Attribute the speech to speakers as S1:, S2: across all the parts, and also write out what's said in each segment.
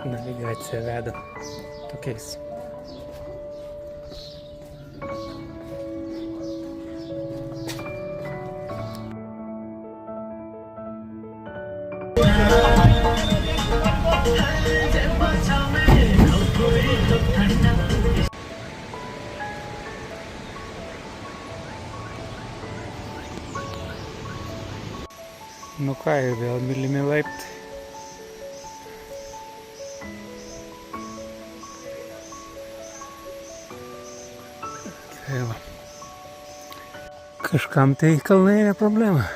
S1: Navigacija veda tokiais. Nu ką, ir vėl mylimi laiptai. Tai va. Kažkam tai kalnai ne problema.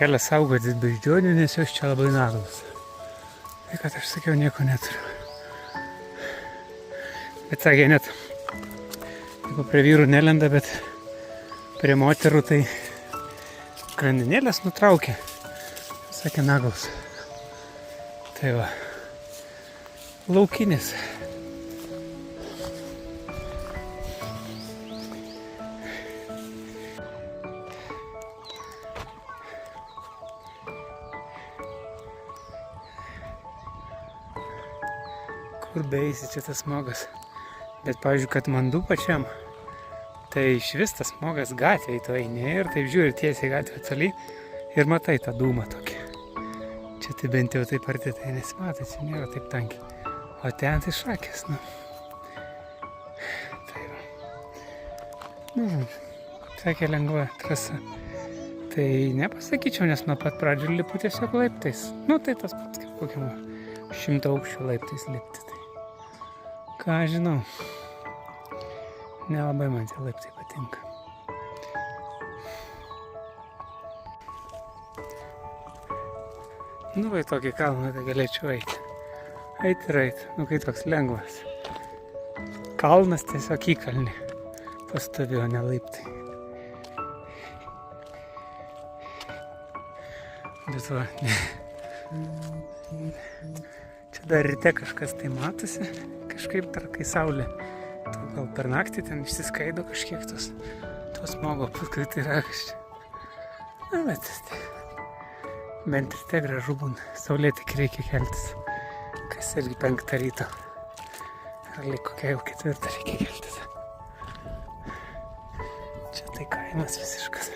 S1: Kelią saugotis beždžionių, nes jos čia labai naglos. Tai kad aš sakiau, nieko neturiu. Bet sakė, net jeigu prie vyrų nelenda, bet prie moterų tai grandinėlės nutraukė. Sakė, naglos. Tai va, laukinis. Kur beeisi čia tas smogas. Bet, pavyzdžiui, kad mandu pačiam, tai iš vis tas smogas gatvėj to eini ir taip žiūri tiesiai gatvę toli ir matai tą dūmą tokį. Čia tai bent jau taip arti tai nesimatai, čia nėra taip tankiai. O ten tai šakės, nu. Tai va. Nu, sakė lengva trasa. Tai nepasakyčiau, nes nuo pat pradžių lipu tiesiog laiptais. Nu, tai tas pats kaip kokiam 100 aukščių laiptais lipti. Ką žinau, nelabai man tie laiptai patinka. Nu, vai tokį kalną tai galėčiau eiti. Eiti ir eiti, nu kai toks lengvas. Kalnas tiesiog įkalnį pastovėjo, ne laiptai. Bet va, čia dar ryte kažkas tai matosi. Kažkaip dar, kai saulė, gal per naktį ten išsiskaido kažkiek tos smogo, paskui tai rakas čia. Na, bet bent ir te gražu būna. Saulė tik reikia keltis. Kas irgi 5 ryto. Ar lyg kokia jau 4 reikia keltis. Čia tai kaimas visiškas.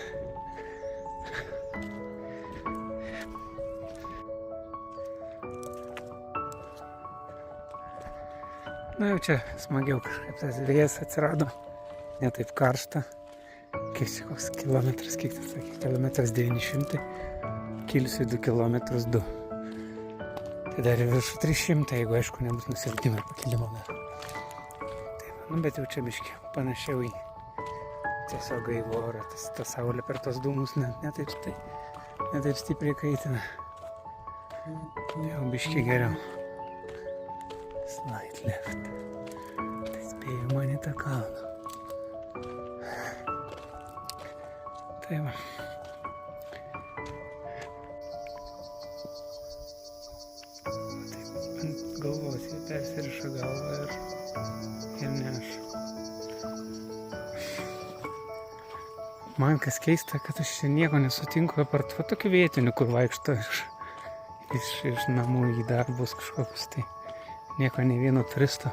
S1: Na jau čia smagiau kažkaip tas vėjas atsirado, ne taip karšta. Kiek čia koks kilometras, kiek tai sakė, kilometras 900, kilsiu 2 kilometrus 2. Tai dar viršų 300, jeigu aišku nebus nusileidimo ir pakilimo dar. Tai va, nu bet jau čia biškį panašiau į tiesiog gaivų orą, ta saulė per tos dūmus ne taip stipriai kaitina. Jau biškį geriau. Slide left. Tai spėjau man į tą kalną. Tai va. Taip ant galvos jie persiriša galvą ir neša. Man kas keista, kad aš čia nieko nesutinku apart tokių vietinių, kur vaikšto iš namų į darbus kažkokius tai. Nieko nei vieno turisto.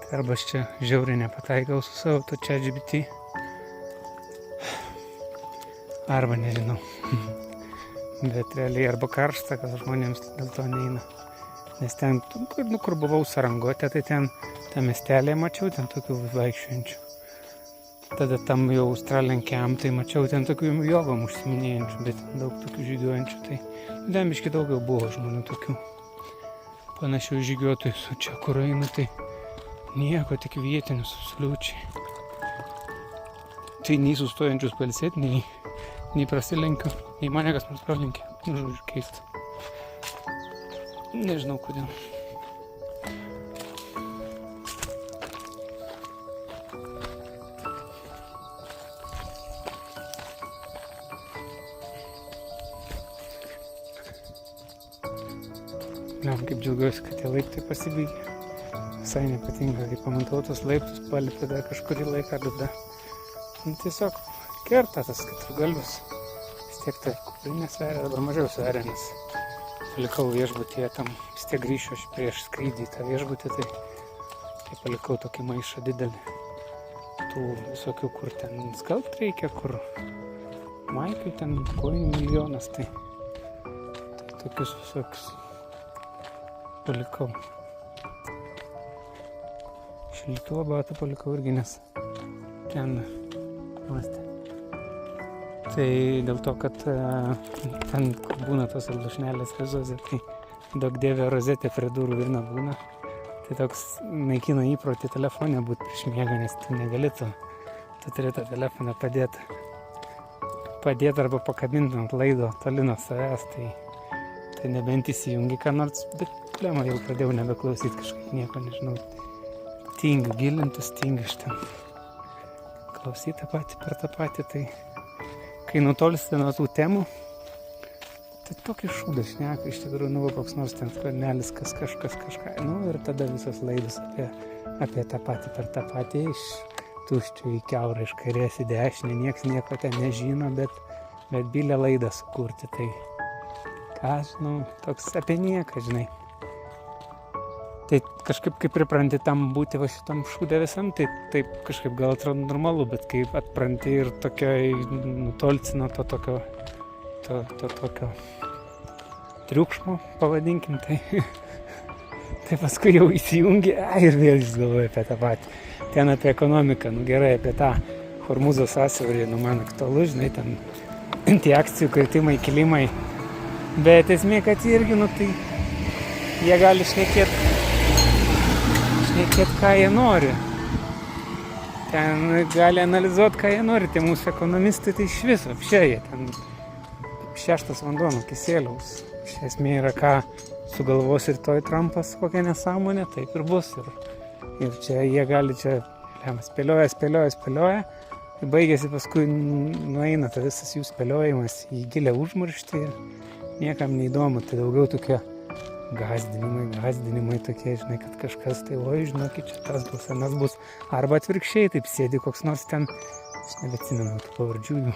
S1: Tai arba aš čia žiauriai nepataikau su savo to ChatGPT. Arba nežinau. Bet realiai arba karšta, kad žmonėms dėl to neina. Nes ten, kur buvau Sarangote, tai ten tą miestelį mačiau, ten tokių vaikščiojančių. Tada tam jau Australian Camp, tai mačiau ten tokių jogom užsiminėjančių, bet daug tokių žygiuojančių. Tai ten biškį daugiau buvo žmonių tokių. Panašių žygiuotojų, o čia kur einu, tai nieko, tik vietinius absoliučiai. Tai nei sustojančius pailsėti, nei prasilenkiu, nei mane kas nors pralenkė. Žodžiu, keista. Nežinau kodėl. Liam, kaip džiaugiuosi, kad tie laiptai pasibaigė. Visai nepatinka, kai pamatau tos laiptus, palipi dar kažkurį laiką, tada tiesiog kerta tas keturgalvis. Vis tiek tai kuprinė sveria, dabar mažiau sveria, nes palikau viešbutyje tam, vis tiek grįšiu aš prieš skrydį į tą viešbutį, tai palikau tokį maišą didelį. Tų visokių, kur ten skalbt reikia, kur maikių ten kojinių milijonas, tai tokius visokius palikau. Šiltuvo batą palikau irgi, nes ten mąstė. Tai dėl to, kad ten, kur būna tos aldušnelės vizozė, tai daug dievė rozetė prie durų ir nebūna. Tai toks naikina įprotį telefonę būti prieš miegą, nes tu negali tu turi tą telefoną padėti arba pakabinti ant laido toli nuo savęs, tai nebent įsijungi ką nors, bet lemą jau pradėjau nebeklausyti kažkaip nieko, nežinau. Tingiu gilintis, tingiu iš ten klausyti tą patį per tą patį, tai kai nutolsti nuo tų temų, tai tokį šūdą šneka, iš tikrųjų, koks nors ten skvernelis, kažką, ir tada visos laidos apie tą patį per tą patį, iš tuščio į kiaurą, iš kairės į dešinę, nieks nieko ten nežino, bet bylė laidą sukurti, tai ką, žinau, toks apie nieką, žinai. Tai kažkaip, kai pripranti tam būti va šitam šūdė visam, tai taip kažkaip gal atrodo normalu, bet kai atpranti ir tokioj nutolci nuo to tokio triukšmo, pavadinkim, tai paskui jau įsijungi ir vėl jis galvoja apie tą patį. Ten apie ekonomiką, gerai, apie tą Hormūzo sąsiaurį, man aktualu, žinai, ten tie akcijų kritimai, kilimai, bet esmė, kad irgi, tai jie gali šnekėti, ką jie nori. Ten gali analizuoti, ką jie nori, tai mūsų ekonomistai tai iš viso, jie ten 6 vanduo nuo Kiseliaus. Iš esmė yra, ką sugalvos rytoj Trumpas, kokia nesąmonė, taip ir bus. Ir čia jie gali, spėlioja, ir baigėsi paskui nueina ta visas jų spėliojimas į gilę užmarštį ir niekam neįdomu, tai daugiau tokie gąsdinimai tokie, žinai, kad kažkas tai, žinokit, čia tas bus, anas bus. Arba atvirkščiai, taip sėdi koks nors ten, aš nebeatsimenu tų pavardžių jų.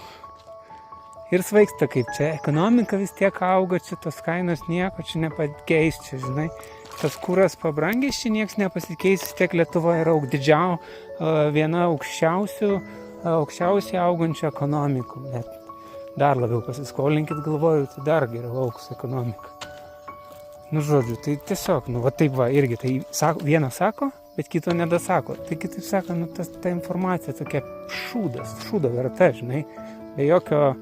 S1: Ir svaigsta, kaip čia ekonomika vis tiek auga, čia tos kainos nieko, čia nepakeis, čia, žinai, tas kuras pabrangęs, čia nieks nepasikeis, vis tiek Lietuva yra viena aukščiausiai augančių ekonomikų, bet dar labiau pasiskolinkit, galvoju, tai dar geriau augs ekonomika. Žodžiu, tai tiesiog, taip irgi, tai vieną sako, bet kito nedasako. Tai kitaip sako, ta informacija tokia šūdo verta, žinai, be jokio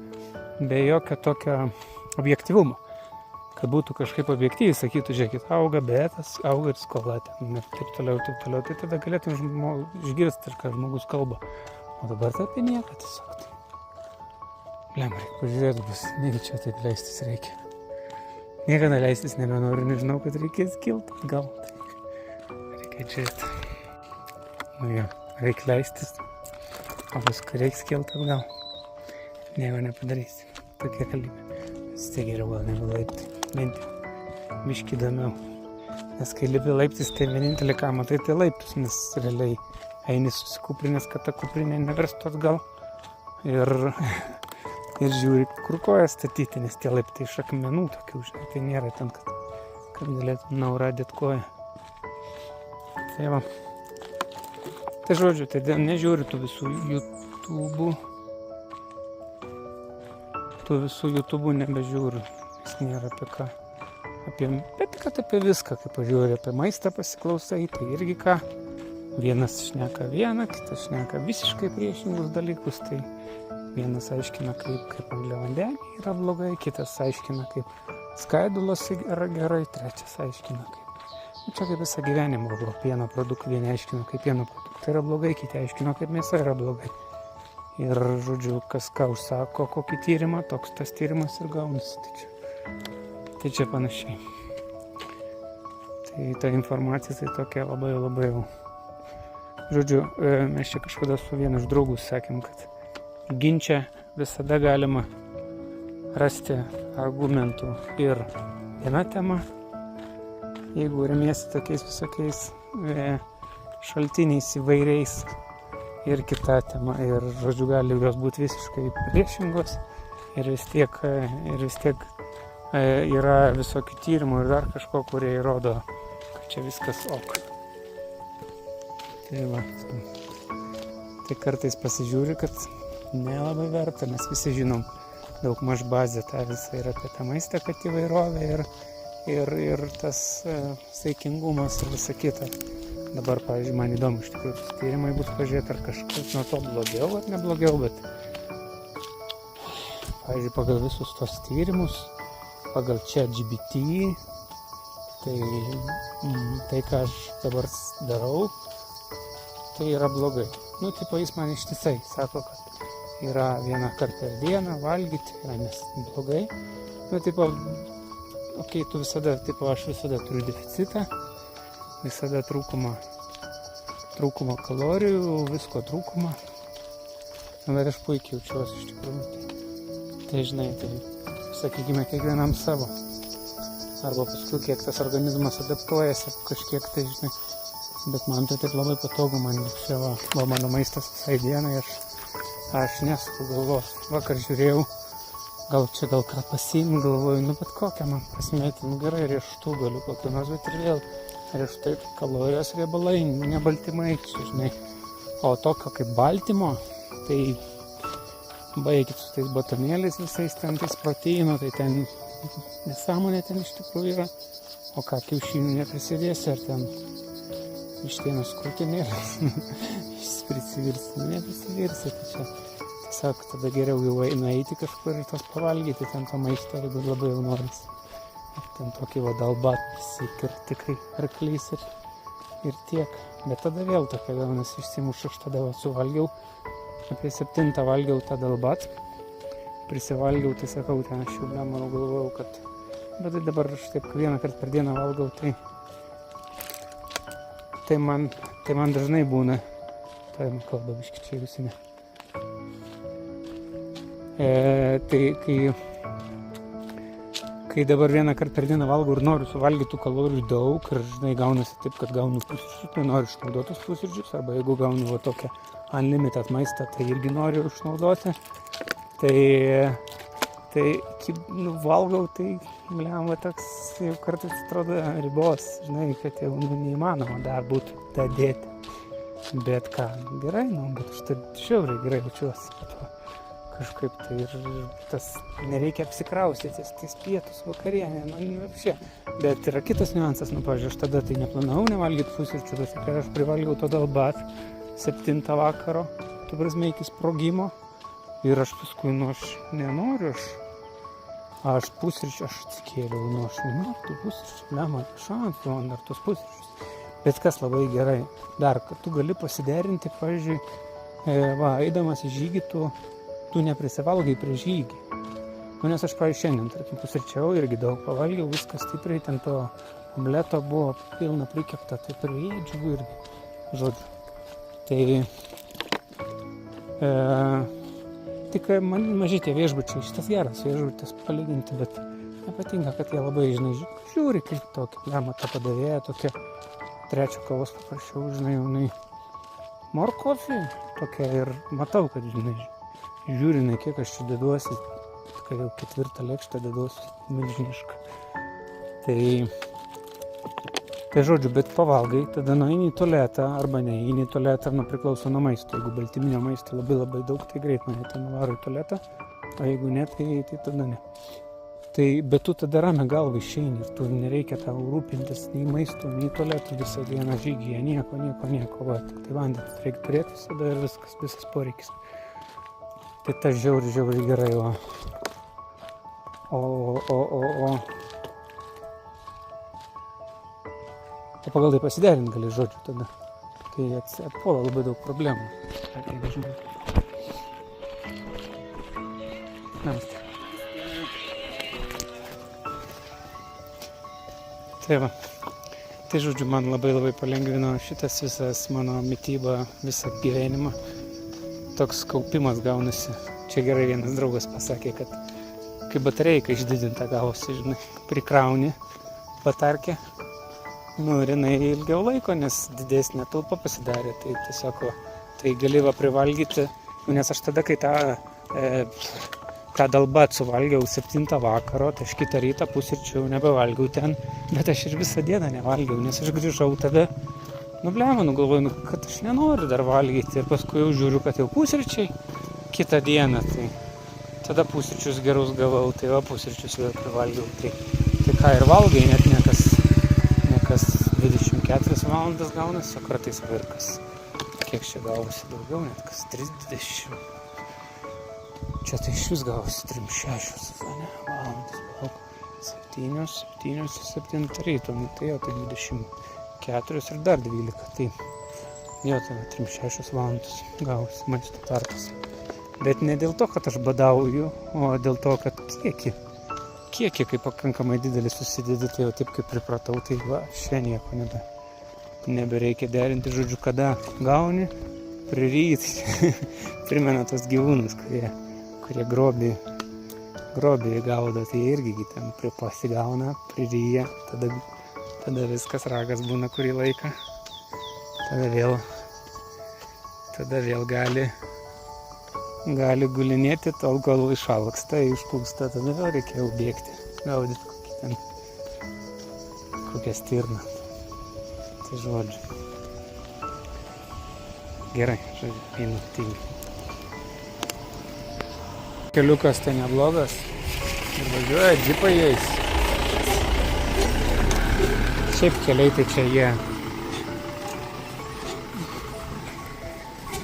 S1: tokio objektyvumo. Kad būtų kažkaip objektyviai, sakytų, žiūrėkit, auga betas, auga ir skola, ir taip toliau, tai tada galėtum išgirsti, ką žmogus kalba. O dabar tai apie nieką tiesiog. Reikia pažiūrėti, bus, negi čia taip leistis reikia. Niekada leistis nebenoriu, nežinau, kad reikės kilti atgal. Reikia žiūrėti. Reikia leistis, o paskui reiks kilti atgal. Nieko nepadarysi. Tokia kalbė. Vis tiek geriau gal negu laiptai. Bent jau biškį įdomiau. Nes kai lipi laiptis, tai vienintelį ką matai, tai laiptus, nes realiai eini susikuprinės, kad ta kuprinė neverstų atgal. Ir žiūri, kur koją statyti, nes tie laiptai iš akmenų tokių, žinai, tai nėra ten, kad galėtum naurą dėt koją. Tai va. Tai žodžiu, tai nežiūri tų visų YouTube'ų nebežiūriu, nes nėra apie ką. Bet kad apie viską, kaip pažiūri, apie maistą pasiklausai, tai irgi ką. Vienas šneka vieną, kitas šneka visiškai priešingus dalykus, tai vienas aiškina, kaip angliavandeniai yra blogai, kitas aiškina, kaip skaidulos yra gerai, trečias aiškina, čia kaip visą gyvenimą buvo pieno produktų, vieni aiškina, kaip pieno produktai yra blogai, kiti aiškina, kaip mėsa yra blogai. Ir, žodžiu, kas ką užsako, kokį tyrimą, toks tas tyrimas ir gaunasi. Tai čia panašiai. Tai ta informacija tai tokia labai jau. Žodžiu, mes čia kažkada su vienu iš draugų sakėm, kad ginče visada galima rasti argumentų ir viena tema, jeigu remiesi tokiais visokiais šaltiniais įvairiais ir kita tema, ir žodžiu gali jos būti visiškai priešingos ir vis tiek yra visokių tyrimų ir dar kažko, kurie įrodo, kad čia viskas ok. Tai va, tai kartais pasižiūri, kad nelabai verta, mes visi žinom daug maž bazę tą visą ir apie tą maistą, kad įvairovė ir tas saikingumas ir visa kita. Dabar, pavyzdžiui, man įdomu, iš tikrųjų, tyrimai bus pažiūrėti, ar kažkas nuo to blogiau ar neblogiau, bet pavyzdžiui, pagal visus tos tyrimus, pagal ChatGPT, tai ką aš dabar darau, tai yra blogai. Nu, tipo, jis man ištisai sako, kad yra vieną kartą per dieną valgyti, yra nes blogai. Nu, tipo, okei, tu visada, tipo, aš visada turiu deficitą, visada trūkumą kalorijų, visko trūkumą. Bet aš puikiai jaučiuosi iš tikrųjų. Tai žinai, tai sakykime kiekvienam savo. Arba paskui kiek tas organizmas adaptuojasi kažkiek, tai žinai. Bet man tai taip labai patogu, man čia va mano maistas visai dienai, aš nesuku galvos. Vakar žiūrėjau, gal ką pasiimu, galvoju, nu bet kokią man pasimėti, nu gerai, riešutų galiu kokią nors, bet ir vėl riešutai, kalorijos, riebalai, ne baltymai, čia žinai. O tokio kaip baltymo, tai baigit su tais batonėliais visais ten tais proteino, tai ten nesąmonė ten iš tikrųjų yra. O ką, kiaušinių neprisidėsi, ar ten vištienos krūtinėlės prisivirsi, neprisivirsi, tai čia tiesiog tada geriau jau eiti kažkur ir tos pavalgyti ten to maisto, jeigu labai jau norisi. Ir ten tokį vadalbat prisikirti tikrai arklys ir tiek. Bet tada vėl tokia gaunas išsimuša, aš tada suvalgiau, apie 7 valgiau tą dalbat, prisivalgiau, tai sakau, ten aš jau nemanau galvojau, kad bet tai dabar aš taip vieną kartą per dieną valgau, tai man dažnai būna, tai man kalba biški čia visi ne. Tai kai dabar vieną kartą per dieną valgau ir noriu suvalgyti tų kalorijų daug ir žinai gaunasi taip, kad gaunu pusryčius, tai noriu išnaudoti pusryčius, arba jeigu gaunu va tokią unlimited maistą, tai irgi noriu išnaudoti. Tai valgau, tai va toks jau kartais atrodo ribos, žinai, kad jau neįmanoma dar būtų tą dėti. Bet ką, gerai, bet aš tai žiauriai gerai jaučiuosi po to. Kažkaip tai ir tas nereikia apsikraustytis, tais pietus, vakarienė, apšė. Bet yra kitas niuansas, pavyzdžiui, aš tada tai neplanavau nevalgyti pusryčių, bet tikrai aš privalgiau to dalbat 7 vakaro, tu prasme iki sprogimo. Ir aš paskui, aš nenoriu, aš pusryčių, aš atsikėliau, aš nenoriu tų pusryčių, man šansų, man dar tos pusryčius. Bet kas labai gerai, dar, kad tu gali pasiderinti, pavyzdžiui, eidamas į žygį, tu neprisivalgai prie žygį. Nes aš, pavyzdžiui, šiandien, tarkim, pusryčiau irgi daug pavalgiau, viskas stipriai, ten to omleto buvo pilna prikepta, tai priėdžiu irgi, žodžiu. Tik man maži tie viešbučiai, šitas geras viešbutis palyginti, bet nepatinka, kad jie labai, žinai, žiūri kaip tokį plematą padavėją, tokia 3 kavos paprašiau, žinai, morkofį tokia ir matau, kad, žinai, žiūrinai, kiek aš čia deduosi, kad jau 4 lėkštę deduosi milžinišką. Tai žodžiu, bet pavalgai, tada nueini į tualetą, arba neini į tualetą, priklauso nuo maisto. Jeigu baltyminio maisto labai daug, tai greit nueiti nuvaro į tualetą, o jeigu ne, tai tada ne. Bet tu tada ramia galva išeini ir tu nereikia tau rūpintis nei maisto, nei tualetų visą dieną žygyje, nieko, va, tik tai vandenis reikia turėti visada ir visas poreikis. Tai tas žiauriai gerai, va. O pagal tai pasiderint gali, žodžiu, tada. Tai atpuola labai daug problemų. Tai va. Tai žodžiu, man labai palengvino šitas visas mano mityba, visą gyvenimą. Toks kaupimas gaunasi. Čia gerai vienas draugas pasakė, kad kai batareika išdidinta gavosi, žinai, prikrauni batarkę Nu, ir jinai ilgiau laiko, nes didesnė talpa pasidarė, tai tiesiog, tai gali privalgyti, nes aš tada, kai tą dalbą suvalgiau 7 vakaro, tai aš kitą rytą pusryčių nebevalgiau ten, bet aš ir visą dieną nevalgiau, nes aš grįžau tada, galvoju, kad aš nenoriu dar valgyti ir paskui jau žiūriu, kad jau pusryčiai kitą dieną, tai tada pusryčius gerus gavau, tai pusryčius vėl privalgiau, tai ką ir valgai, net ne kas 24 valandas gaunasi, o kartais virkas. Kiek čia gavosi daugiau, net kas 30. Čia tai iš vis gavosi 3-6 valandas, 7 ryto, tai jau tai 24 ir dar 12, tai jau tai 3-6 valandas gavosi maisto tarpas. Bet ne dėl to, kad aš badauju, o dėl to, kad kiekį, kai pakankamai didelis susideda, tai jau taip kaip pripratau, tai šiandien nieko nebereikia derinti, žodžiu, kada gauni, priryji, primena tos gyvūnus, kurie grobį gaudo, tai irgi ten pasigauna, priryja, tada viskas ragas būna kurį laiką, tada vėl gali gulinėti, tol kol išalksta, išpūksta, tada vėl reikėjo bėgti, gaudyti kokią stirną. Tai žodžiu. Gerai, einu tyliai. Keliukas tai neblogas ir važiuoja džipai jais. Šiaip keliai tai čia jie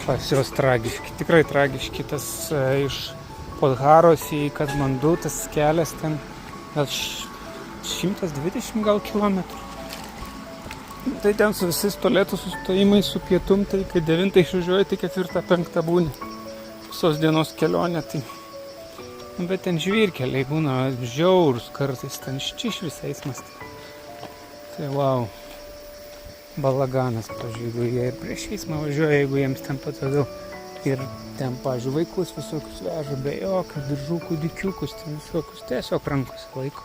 S1: pas jos tragiški, tikrai tragiški. Tas iš Podharos į Katmandu, tas kelias ten gal 120 kilometrų. Tai ten su visais tualetų sustojimais, su pietum, tai kai 9 išvažiuoji, tai 4-5 būni. Visos dienos kelionė, tai... Bet ten žvyrkeliai būna žiaurūs kartais, ten iš visais eismas. Tai wow. Balaganas, pavyzdžiui, jeigu jie ir prieš eismą važiuoja, jeigu jiems ten patogiau. Ir ten, pavyzdžiui, vaikus visokius veža, be jokių diržų, kūdikiukus, ten visokius, tiesiog rankose laiko.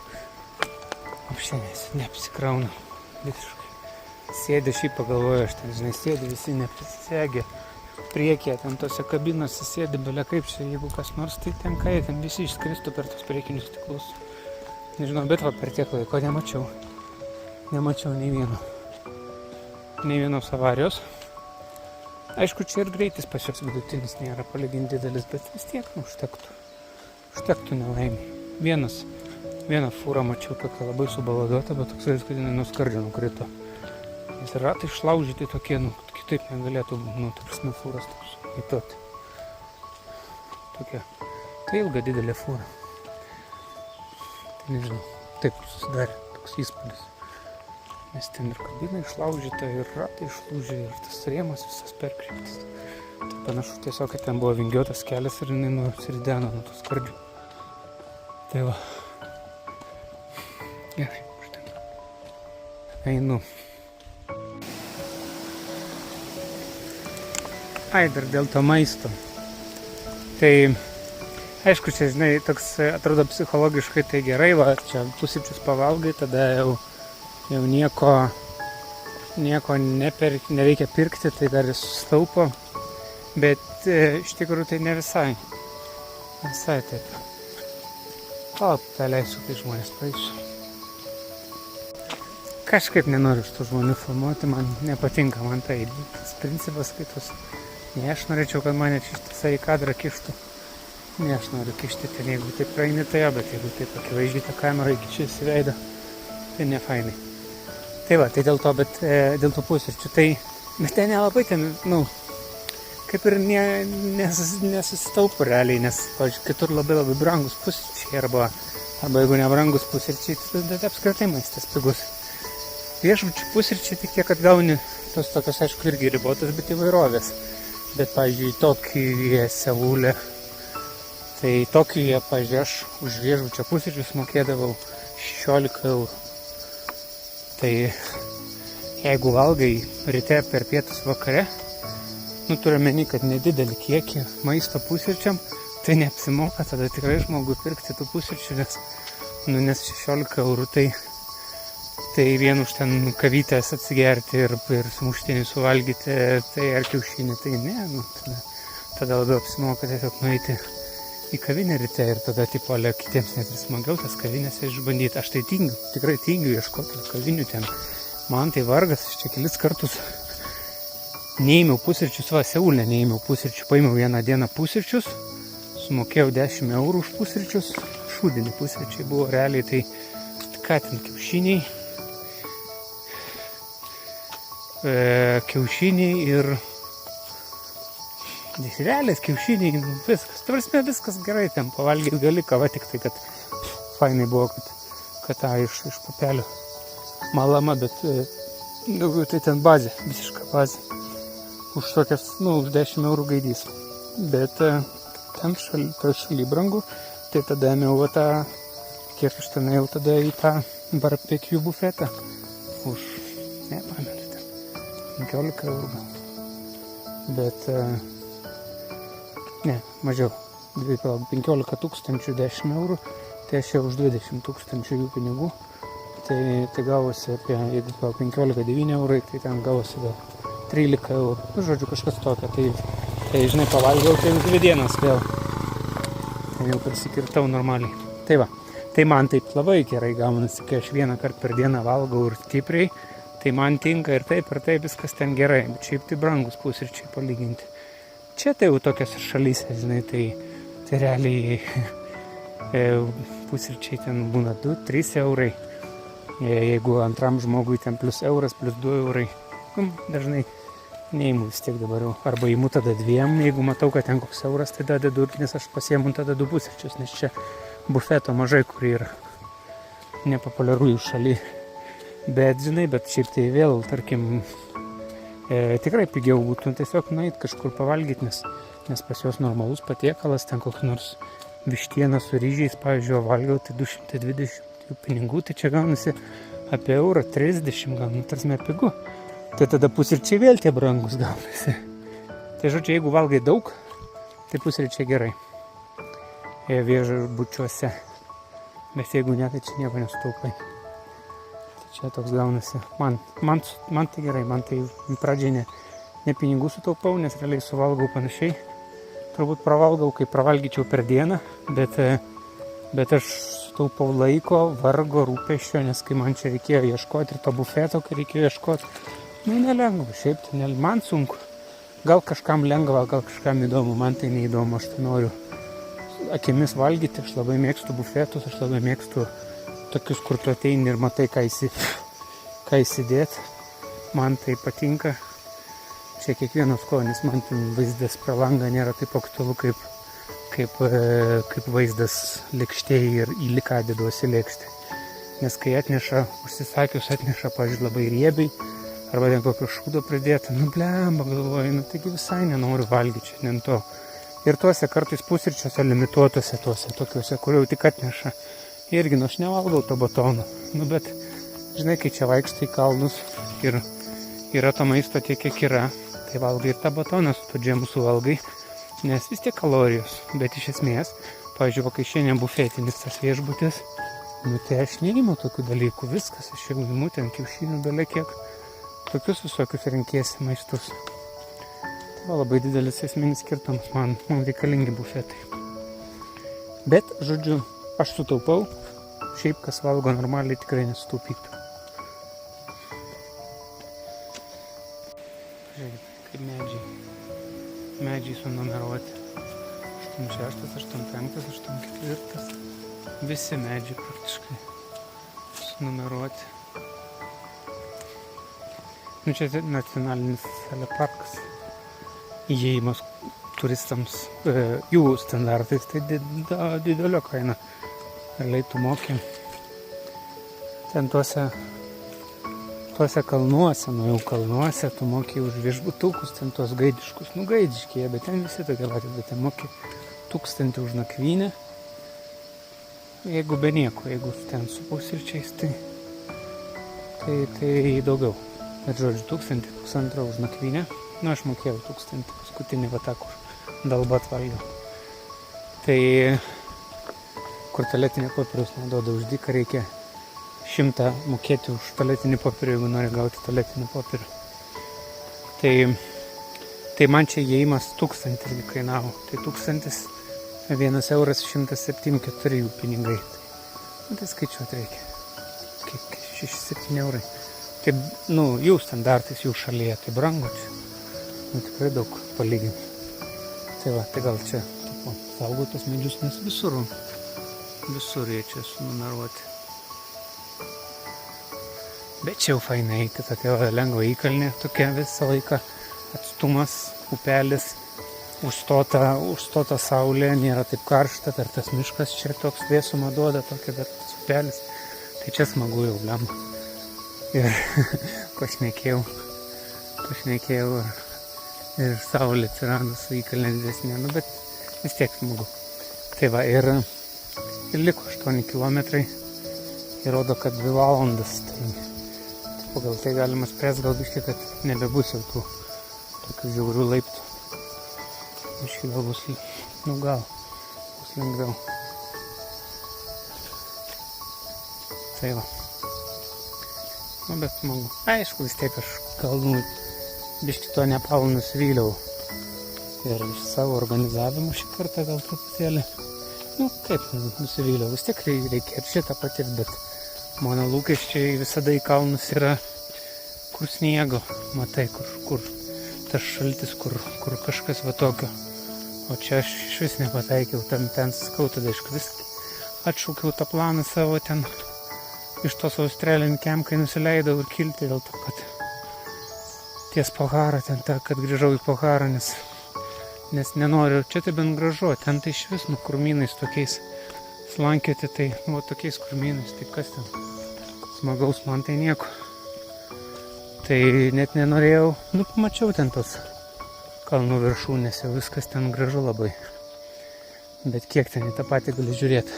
S1: Apšienės, neapsikrauna visiškai. Sėdė šiaip pagalvoju, aš ten, žinai, sėdė visi neprisisegė. Priekyje, ten tose kabinose sėdė, belia kaip čia, jeigu kas nors, tai ten ką, ten visi išskristų per tos priekinius stiklus. Nežinau, bet per tiek laiko nemačiau nei vienos avarijos. Aišku, čia ir greitis pas jos vidutinis nėra palyginti didelis, bet vis tiek užtektų nelaimį. Vieną fūrą mačiau tokią labai subaladuotą, bet toks vaizdas, kad jinai nuo skardžio nukrito. Nes ratai išlaužyti tokie, kitaip negalėtų, ta prasme, fūras toks įtoti. Tokia, tai ilga didelė fūra. Tai nežinau, taip susidarė toks įspūdis. Nes ten ir kabina išlaužyta, ir ratai išlūžė, ir tas rėmas visas perkreiptas. Tai panašu tiesiog, kad ten buvo vingiuotas kelias ir jinai nusirideno nuo tos skardžių. Tai va. Gerai, užtenka. Einu. Ai, dar dėl to maisto. Tai, aišku, čia, žinai, toks atrodo psichologiškai tai gerai, va, čia pusryčius pavalgai, tada jau nieko nereikia pirkti, tai dar sustaupo, bet iš tikrųjų tai ne visai taip. Paleisiu, kai žmonės praeisiu. Kažkaip nenoriu iš tų žmonių filmuoti, man nepatinka, man tai tas principas skaitos. Ne aš norėčiau, kad mane čia ištisai į kadrą kištų. Ne aš noriu kišti ten, jeigu taip praeini, tai bet jeigu taip akivaizdžiai tą kamerą įkiščiasi veidą, tai ne fainai. Tai va, tai dėl to, bet dėl tų pusryčių, tai bet ten nelabai ten, kaip ir nesusitaupo realiai, nes, pavyzdžiui, kitur labai brangus pusryčiai, arba jeigu nebrangus pusryčiai, tai apskritai maistas pigus. Viešbučių pusryčiai tik tiek, kad gauni tos tokios, aišku, irgi ribotos, bet įvairovės. Bet, pavyzdžiui, Tokijuje, Seule, tai Tokijuje, pavyzdžiui, aš už viešbučio pusryčius mokėdavau 16 eurų. Tai jeigu valgai ryte per pietus vakare, turiu omeny, kad nedidelį kiekį maisto pusryčiam, tai neapsimoka tada tikrai žmogui pirkti tų pusryčių, nes 16 eurų Tai vien už ten kavytės atsigerti ir sumuštinį suvalgyti, tai ar kiaušinį, tai ne, nu, tada labiau apsimoka tiesiog nueiti į kavinę ryte ir tada tipo kitiems net ir smagiau tas kavinėse išbandyti. Aš tai tingiu, tikrai tingiu ieškoti kavinių ten. Man tai vargas, aš čia kelis kartus neėmiau pusryčius, Seule neėmiau pusryčių, paėmiau vieną dieną pusryčius, sumokėjau 10 eurų už pusryčius, šūdini pusryčiai buvo realiai, tai ką ten kiaušiniai ir dešrelės, kiaušiniai, viskas. Tai prasme, viskas gerai, ten pavalgyti gali, kava tik tai, kad fainai buvo, kad tą iš papelio malama, bet daugiau tai ten bazė, visiška bazė. Už tokias, už 10 eurų gaidys. Bet ten šaly brangu, tai tada ėmiau tą, kiek aš ten ėjau tada į tą barbecue bufetą. Už, nepamenu, ten 15 eurų gal. Bet, ne, mažiau, 15 tūkstančių 10 eurų, tai aš jau už 20 tūkstančių jų pinigų. Tai gavosi apie, jeigu 15-9 eurai, tai ten gavosi gal 13 eurų. Nu, žodžiu, kažkas tokio. Tai žinai, pavalgiau, tai už 2 dienas vėl. Tai jau prisikirtau normaliai. Tai va, tai man taip labai gerai gaunasi, kai aš vieną kartą per dieną valgau ir stipriai, tai man tinka ir taip viskas ten gerai. Bet šiaip tai brangus pusryčiai palyginti. Čia tai jau tokios šalyse, žinai, tai realiai pusryčiai ten būna 2-3 eurai. Jeigu antram žmogui ten plus euras, plus 2 eurai. Dažnai neįmu vis tiek dabar jau. Arba įmu tada 2, jeigu matau, kad ten koks euras, tai tada 2, nes aš pasiemu tada 2 pusryčius, nes čia bufeto mažai, kur yra nepopuliaru jų šaly. Bet žinai, šiaip tai vėl, tarkim, tikrai pigiau būtų tiesiog nueit kažkur pavalgyti, nes pas juos normalus patiekalas, ten koks nors vištiena su ryžiais, pavyzdžiui, valgiau, tai 220 jų pinigų, tai čia gaunasi apie eurą 30, gal, tarsi pigu. Tai tada pusryčiai vėl tie brangus gaunasi. Tai žodžiu, jeigu valgai daug, tai pusryčiai gerai. Viešbučiuose. Bet jeigu ne, tai čia nieko nesutaupai. Tai čia toks gaunasi. Man tai gerai, man tai pradžiai ne pinigų sutaupau, nes realiai suvalgau panašiai. Turbūt pravalgau, kai pravalgyčiau per dieną, bet aš sutaupau laiko, vargo, rūpesčio, nes kai man čia reikėjo ieškoti ir to bufeto, kai reikėjo ieškoti, nelengva, šiaip tai man sunku. Gal kažkam lengva, gal kažkam įdomu, man tai neįdomu, aš tai noriu akimis valgyti, aš labai mėgstu bufetus, aš labai mėgstu tokius, kur tu ateini ir matai, ką įsidėt. Man tai patinka. Čia kiekvienas skonis, man ten vaizdas pro langą nėra taip aktualu kaip vaizdas lėkštėje ir į liką deduosi lėkštę. Nes kai atneša, užsisakius atneša, pavyzdžiui, labai riebiai, arba ten kokio šūdo pridėta, blemba, galvoju, taigi visai nenoriu valgyti šiandien to. Ir tuose kartais pusryčiuose, limituotuose tuose, tokiuose, kur jau tik atneša. Irgi, aš nevalgau to batono. Bet, žinai, kai čia vaikštai į kalnus ir yra to maisto tiek, kiek yra, tai valgai ir tą batoną su to džemu suvalgai, nes vis tiek kalorijos. Bet iš esmės, pavyzdžiui, kai šiandien bufetinis tas viešbutis, tai aš neįimu tokių dalykų, viskas, aš jau įimu ten kiaušinių bele kiek. Tokius visokius renkiesi maistus. Tai va, labai didelis esminis skirtumas, man reikalingi bufetai. Bet, žodžiu, aš sutaupau, šiaip kas valgo normaliai tikrai nesutaupytų. Žiūrėkit, kaip medžiai sunumeruoti. 86, 85, 84. Visi medžiai praktiškai sunumeruoti. Čia nacionalinis parkas. Įėjimas turistams jų standartais, tai didelio kaina. Realiai tu moki. Ten tuose kalnuose, jau kalnuose, tu moki už viešbutukus, ten tuos gaidiškus, gaidiškie, bet ten visi tokie patys, bet ten moki 1000 už nakvynę. Jeigu be nieko, jeigu ten su pusryčiais, tai daugiau. Bet žodžiu, 1000-1500 už nakvynę. Aš mokėjau 1000, paskutinį vatą, kur dalbat valgiau. Tai korteletinė popieriaus neduoda už dyką, reikia 100 mokėti už tualetinį popierių, jeigu nori gauti tualetinį popierių. Tai man čia įėjimas 1000 irgi kainavo. Tai 1 euras 107,4 jų pinigai. Tai skaičiuoti reikia. Kiek 6-7 eurai. Tai, jų standartais, jų šalyje, tai brangu čia. Tikrai daug palyginti. Tai gal čia saugotas medžius, nes visur jie čia sunumeruoti. Bet čia jau fainai eiti, tokia lengva įkalnė, tokia visą laiką atstumas, upelis, užstota saulė, nėra taip karšta, dar tas miškas čia toks vėsumą duoda, tokia, bet tas upelis, tai čia smagu jau blem. Ir ko šnekėjau ir saulė atsirado su įkalnė didesnė, bet vis tiek smagu. Tai ir liko 8 kilometrai, įrodo, kad 2 valandas, tai pagal tai galima spręs gal biškai, kad nebebus jau tų tokių žiaurių laiptų. Biškai gal bus lengviau. Tai bet smagu. Aišku, vis tiek aš gal biškai to Nepalu nusivyliau. Ir iš savo organizavimo šį kartą gal truputėlį. Kaip nusivyliau, vis tiek reikia ir šitą patirti, bet mano lūkesčiai visada į kalnus yra, kur sniego, matai, kur tas šaltis, kur kažkas va tokio. O čia aš iš vis nepataikiau, ten skau, tada aišku vis atšaukiau tą planą savo ten iš tos Australian Camp, kai nusileidau ir kilti dėl to, kad ties Poharą, kad grįžau į Poharą, nes nenoriu, čia tai bent gražu, ten tai iš vis krūmynais tokiais slankioti, tai tokiais krūmynais, tai kas ten smagaus, man tai nieko. Tai net nenorėjau, pamačiau ten tos kalnų viršūnės, jau viskas ten gražu labai. Bet kiek ten į tą patį gali žiūrėti.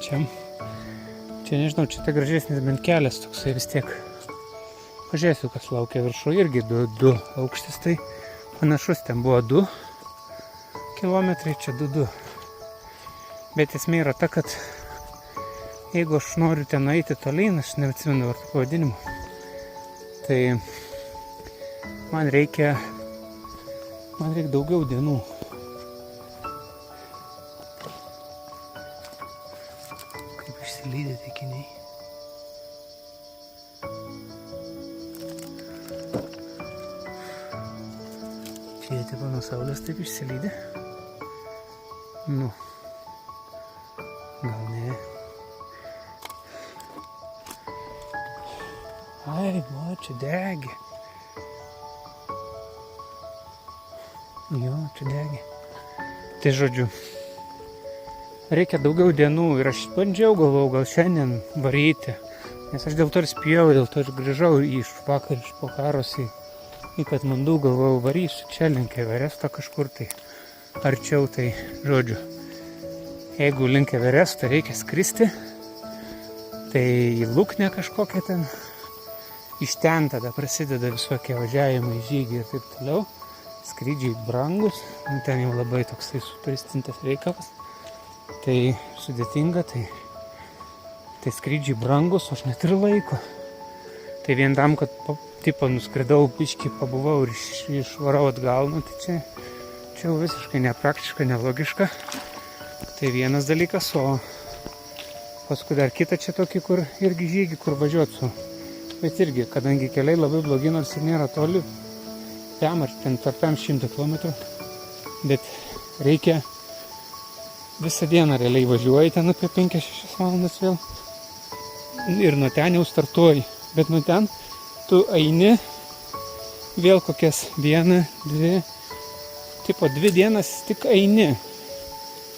S1: Čia nežinau, čia tai gražesnis bent kelias toksai vis tiek. Pažiūrėsiu, kas laukia viršų, irgi 2 aukštis, tai panašus, ten buvo 2 kilometrai, čia 2. Bet esmė yra ta, kad jeigu aš noriu ten eiti tolyn, aš neatsimenu vartų pavadinimų, tai man reikia daugiau dienų. Kaip išsilydė tekiniai. Čia jie tipo nuo saulės taip išsilydė. Gal ne. Ai, čia degė. Jo, čia degė. Tai žodžiu, reikia daugiau dienų ir aš bandžiau, galvojau, gal šiandien varyti. Nes aš dėl to ir spėjau, dėl to ir grįžau iš vakar iš Poharos į Katmandu, galvojau, varysiu čia link Everesto kažkur tai arčiau, tai žodžiu. Jeigu link Everesto reikia skristi, tai į Luknę kažkokią ten, iš ten tada prasideda visokie važiavimai, žygiai ir taip toliau. Skrydžiai brangus, ten jau labai toksai suturistintas reikalas, tai sudėtinga, tai skrydžiai brangus, aš neturiu laiko. Tai vien tam, kad nuskridau, biškį pabuvau ir išvarau atgal, tai čia jau visiškai nepraktiška, nelogiška. Tai vienas dalykas, o paskui dar kitą čia tokį, kur irgi žygį, kur važiuot su. Bet irgi, kadangi keliai labai blogi, nors ir nėra toli, ten 100 km, bet reikia visą dieną realiai važiuoji ten apie 5-6 valandas vėl ir nuo ten jau startuoji, bet nuo ten tu eini vėl kokias 1, 2 dienas tik eini,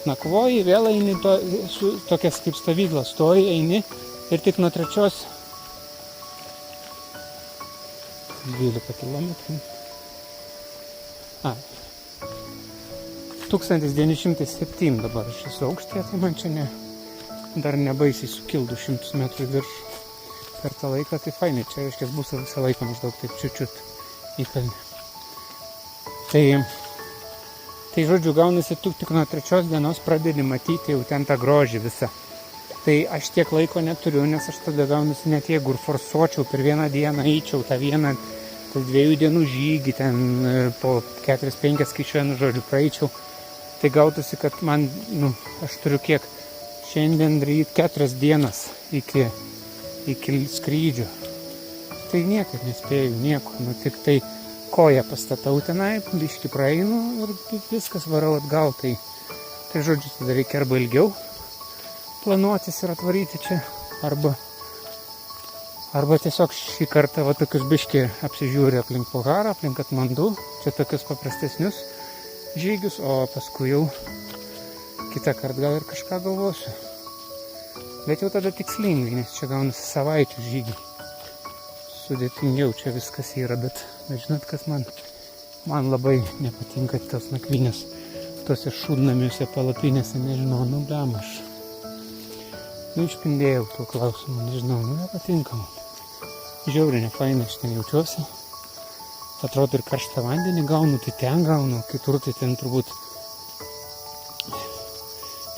S1: nakvoji, vėl eini su tokias kaip stovyklas, stoji, eini ir tik nuo 3 12 km. 1907 dabar aš esu aukštėje, tai man čia dar nebaisiai sukil 200 metrų virš per tą laiką, tai fainai, čia reiškia bus visą laiką maždaug taip čiut įkalnė. Tai žodžiu, gaunasi tik nuo 3 dienos pradedi matyti jau ten tą grožį visą. Tai aš tiek laiko neturiu, nes aš tada gaunasi net jeigu ir forsuočiau per vieną dieną, eičiau tą vieną, tas 2 dienų žygį, ten po 4-5 skaičiuojant žodžiu praeičiau, tai gautųsi, kad man, aš turiu kiek, šiandien daryti 4 dienas iki skrydžio. Tai niekaip nespėjau, nieko, tik tai koją pastatau tenai, biškį praeinu ir viskas varau atgal. Tai žodžiu, tada reikia arba ilgiau planuotis ir atvaryti čia, arba tiesiog šį kartą tokius biškį apsižiūri aplink Pocharą, aplink Katmandu, čia tokius paprastesnius žygius, o paskui jau kitą kartą gal ir kažką galvosiu. Bet jau tada tikslingai, nes čia gaunasi savaičių žygiai. Sudėtingiau čia viskas yra, bet žinot, kas man labai nepatinka tos nakvynės, tose šūdnamiuose, palapinėse, nežinau, blem aš. Išpindėjau tuo klausimu, nežinau, nepatinka man. Žiauriai nefainai aš ten jaučiuosi. Atrodo ir karštą vandenį gaunu, tai ten gaunu, kitur tai ten turbūt,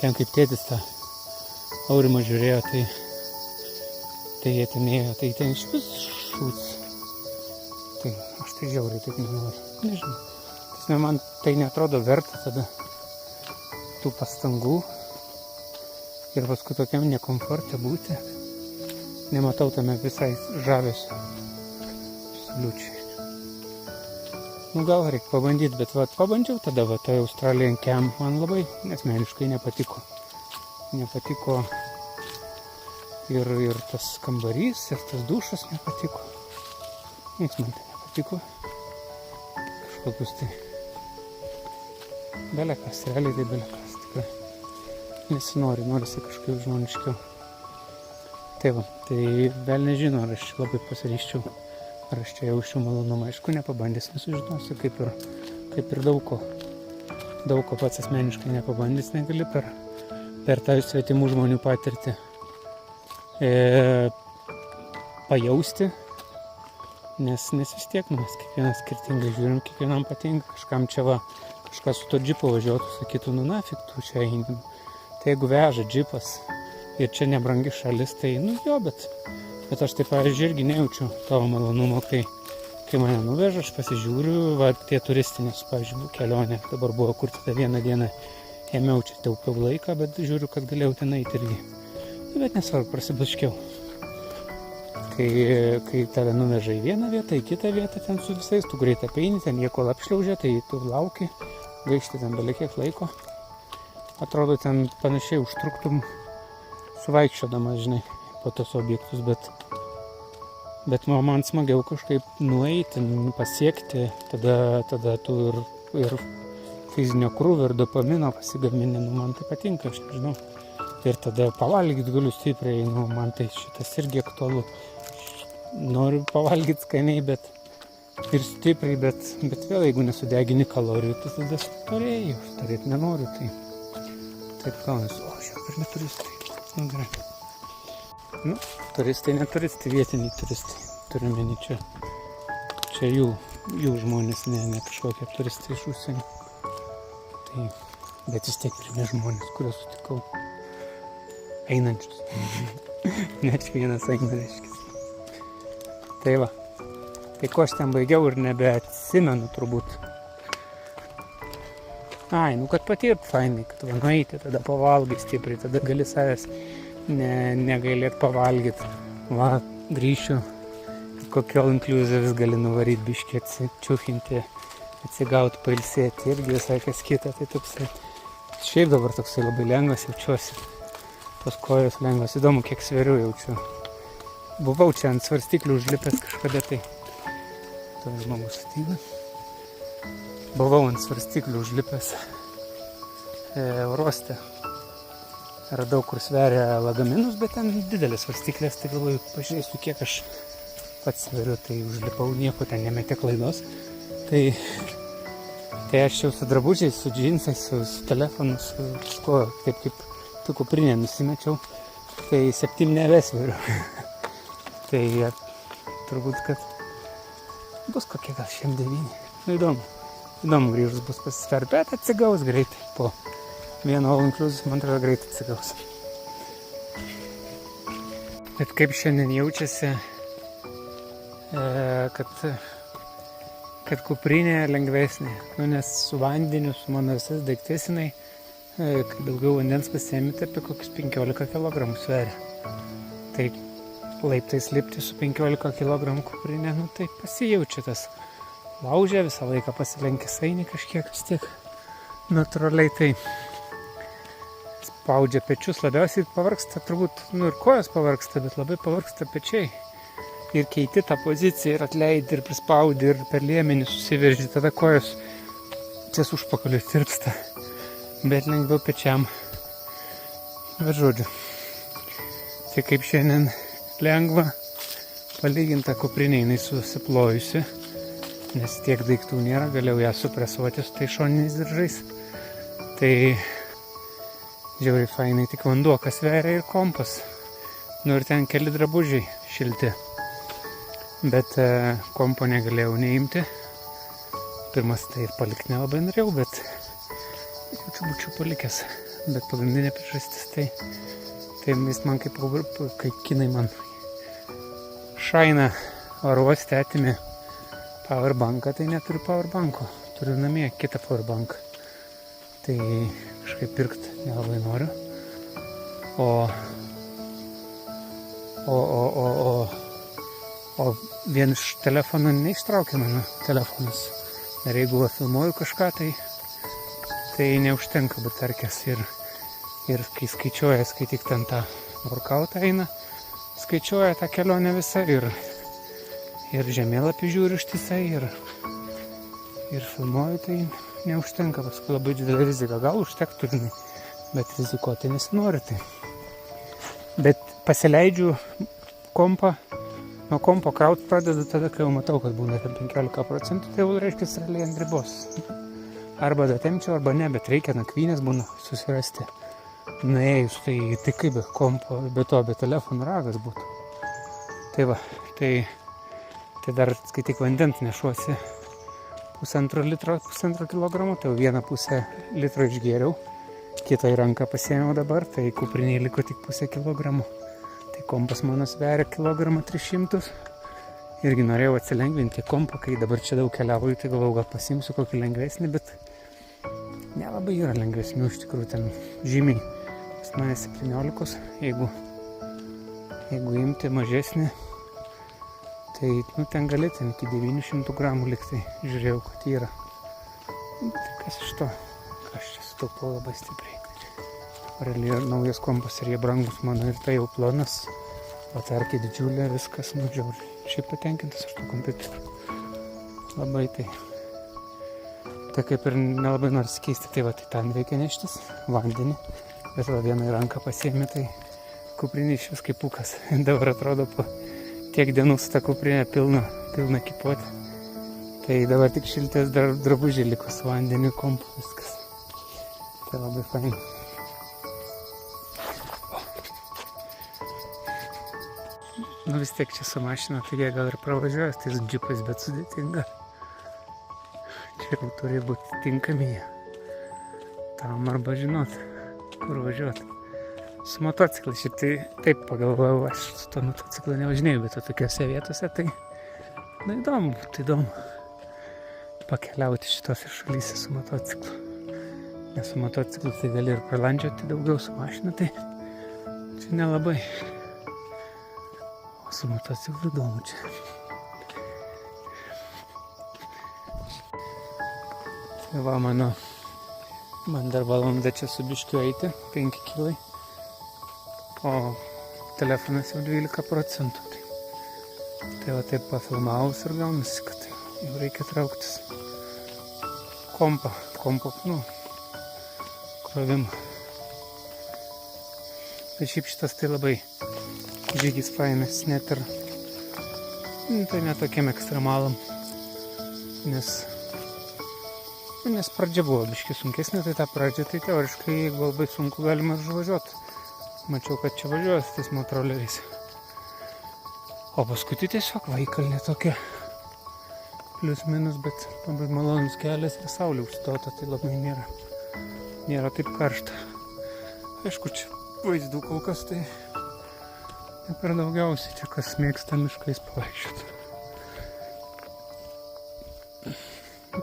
S1: ten kaip tėtis tą Aurimą žiūrėjo, tai jie ten ėjo, tai ten iš vis šūts. Tai aš tai žiauriai taip nenoriu, nežinau. Tasme, man tai netrodo verta tada tų pastangų. Ir paskui tokiam nekomforte būti, nematau tame visai žavesio. Absoliučiai. Gal reikia pabandyti, bet pabandžiau tada, toje Australian Camp man labai asmeniškai nepatiko. Nepatiko ir tas kambarys, ir tas dušas nepatiko. Niekas man tai nepatiko. Kažkokius tai belekas, realiai tai belekas, tikrai. Nesinori, norisi kažkaip žmoniškiau. Tai vėl nežinau, ar aš labai pasiryščiau, ar aš čia jaučiu malonumą. Aišku, nepabandys, nesužinosiu, kaip ir daug ko. Daug ko pats asmeniškai nepabandys negali per tą svetimų žmonių patirtį pajausti, nes vis tiek mes kiekvienas skirtingai žiūrim, kiekvienam patinka, kažkam čia kažkas su to džipu važiuotų, sakytų, nafik tu čia einam. Tai jeigu veža džipas ir čia nebrangi šalis, tai jo, bet aš taip, pavyzdžiui, irgi nejaučiu tavo malonumo, kai mane nuveža, aš pasižiūriu, tie turistinės, pavyzdžiui, kelionė, dabar buvo kur tada vieną dieną ėmiau, čia taupiau laiką, bet žiūriu, kad galėjau ten eiti irgi. Bet nesvarbu, prasiblaškiau. Kai tave nuveža į vieną vietą, į kitą vietą, ten su visais, tu greit apeini, ten jie kol apšliaužia, tai tu lauki, gaišti ten belekiek laiko. Atrodo, ten panašiai užtruktum suvaikščiodamas, žinai, po tos objektus, bet man smagiau kažkaip nueiti, pasiekti, tada tu ir fizinio krūvio, ir dopamino pasigamini, man tai patinka, aš nežinau. Ir tada pavalgyti galiu stipriai, man tai šitas irgi aktualu. Noriu pavalgyti skaniai, ir stipriai, bet vėl, jeigu nesudegini kalorijų, tai tada turėti nenoriu, tai taip gaunasi, šiaip ir neturistai. Gerai. Turistai, neturistai, vietiniai turistai. Turiu meni čia jų žmonės, ne kažkokie turistai iš užsienio. Bet vis tiek ir ne žmonės, kuriuos sutikau einančius. Net vienas eina, reiškia. Tai ko aš ten baigiau ir nebeatsimenu turbūt. Kad patirt fainai, kad nueiti, tada pavalgai stipriai, tada gali savęs negailėt pavalgyti. Grįšiu, kokio inclusive gali nuvaryti biškį, atsičiufinti, atsigauti, pailsėti, irgi visai kas kita. Tai toksai, šiaip dabar toksai labai lengvas jaučiuosi, tos kojos lengvas, įdomu, kiek sveriu jaučiu. Buvau čia ant svarstyklių užlipęs kažkada, tai toks žmogus ateina. Buvau ant svarstyklių užlipęs Euroste. Radau, kur sveria lagaminus, bet ten didelės svarstyklės, tai galvoju, pažiūrėsiu, kiek aš pats sveriu, tai užlipau, nieko ten nemetė klaidos. Tai aš jau su drabužiais, su džinsais, su telefonu, su ko, taip kaip tu kuprinę nusimečiau, tai 7 nebesveriu. Tai turbūt, kad bus kokie gal 9. Įdomu grįžus bus pasisverti, bet atsigaus greitai. Po vieno all inclusive, man atrodo, greitai atsigaus. Bet kaip šiandien jaučiasi, kad kuprinė lengvesnė. Nes su vandeniu, su mano visais daiktais jinai, kai daugiau vandens pasiėmėte, apie kokius 15 kg sveria. Tai laiptais lipti su 15 kg kuprinė, tai pasijaučia tas. Laužia visą laiką pasilenkęs eini kažkiek vis tiek. Natūraliai tai spaudžia pečius, labiausiai pavargsta, turbūt, ir kojos pavargsta, bet labai pavargsta pečiai. Ir keiti tą poziciją, ir atleidi, ir prispaudi, ir per liemenį susiverži, tada kojos ties užpakaliu tirpsta. Bet lengviau pečiam. Bet žodžiu. Tai kaip šiandien lengva palyginta kuprinė, jinai susiplojusi, nes tiek daiktų nėra, galėjau ją supresuoti su tai šoniniais diržais. Tai žiauriai fainai, tik vanduo, kas sveria, ir kompas. Ir ten keli drabužiai šilti. Bet kompo negalėjau neimti. Pirmas tai ir palikti nelabai norėjau, bet būčiau palikęs. Bet pagrindinė priežastis tai jis man kaip kinai man šaina oro uoste atėmė powerbanką, tai neturiu powerbanko. Turiu namie kitą powerbanką. Tai kažkaip pirkti nelabai noriu. O vien iš telefono neištraukia mano telefonas. Ir jeigu filmuoju kažką, tai neužtenka baterkės. Ir kai skaičiuoja, tik ten tą workoutą eina, skaičiuoja tą kelionę visą ir žemėlapį žiūri ištisai ir filmuoju, tai neužtenka. Paskui labai didelė rizika. Gal užtektų, bet rizikuoti nesinori. Tai. Bet pasileidžiu kompą. Nuo kompo kraut pradedu tada, kai jau matau, kad būna 15 procentų, tai jau reiškia realiai ant ribos. Arba datemčiau, arba ne, bet reikia nakvynės būna susirasti. Nuėjus, tai kaip be kompo, be telefono ragas būtų. Tai va, tai dar skaityk vandens nešuosi 1,5 kilogramo, tai jau 1,5 litro išgėriau, kitą į ranką pasiėmiau dabar, tai kuprinėje liko tik 0,5 kilogramo. Tai kompas mano sveria 1,3 kg. Irgi norėjau atsilengvinti kompą, kai dabar čia daug keliauju, tai galvau, gal pasimsiu kokį lengvesnį, bet nelabai yra lengvesnių, iš tikrųjų ten žymiai. Pas mane 17, jeigu imti mažesnį, tai ten gali ten iki 900 gramų liktai, žiūrėjau, kad yra. Tai kas iš to? Aš čia sutaupau labai stipriai. Realiai naujas kompas ir jie brangus mano, ir tai jau plonas, baterkė didžiulė, viskas, žiauriai. Šiaip patenkintas aš to kompiuteriu. Labai tai. Tai kaip ir nelabai nori keisti, tai va, tai ten reikia neštis vandenį. Bet va, vieną ranką pasiėmė, tai kuprinė iš vis kaip pūkas. Dabar atrodo po tiek dienų su ta kuprinė pilna kipuoti. Tai dabar tik šiltės drabužiai liko su vandeniu, kompu, viskas. Tai labai fainai. Vis tiek čia su mašina, tai jie gal ir pravažiuojas tais džipais, bet sudėtinga. Čia jau turi būti tinkami jie. Tam arba žinot, kur važiuoti. Su motociklais šiaip tai taip pagalvojau, aš su to motociklu nevažinėjau, bet tokiose vietose tai įdomu pakeliauti šitose šalyse su motociklu. Nes su motociklu tai gali ir pralandžioti daugiau, su mašina tai čia nelabai. O su motociklu įdomu čia. Tai va, man dar valanda čia su biškiu eiti, 5 kilai. O telefonas jau 12 procentų. Tai va taip pafilmavus ir gaunasi, kad jau reikia trauktis. Kompo, krovimą. Bet šiaip šitas tai labai žygis fainas, net ir tai netokiam ekstremalam, nes pradžia buvo biški sunkesnė, tai tą pradžią tai teoriškai, jeigu labai sunku, galima ir važiuoti. Mačiau, kad čia važiuoja su tais motoroleriais. O paskui tai tiesiog vaikalnė tokia, plius minus, bet labai malonus kelias ir saulė užstota, tai labai nėra taip karšta. Aišku, čia vaizdų kol kas tai Ne per daugiausiai, čia kas mėgsta miškais pavaikščioti.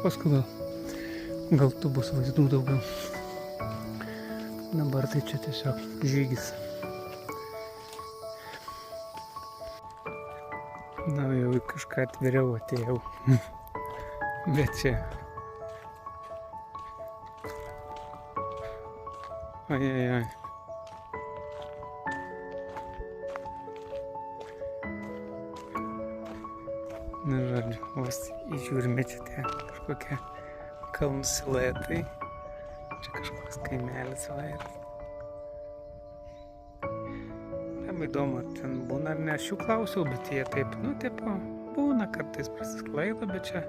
S1: Paskui gal tu bus vaizdų daugiau. Dabar tai čia tiesiog žygis. Na, jau kažką atviriau atėjau. Bet čia. Ajajaj. Na, žodžiu, vos įžiūrime čia tie kažkokie kalnų siluetai. Čia kažkoks kaimelis vairas. Labai įdomu, ar ten būna ar ne. Aš jų klausiau, bet jie taip, būna kartais prasisklaido, bet čia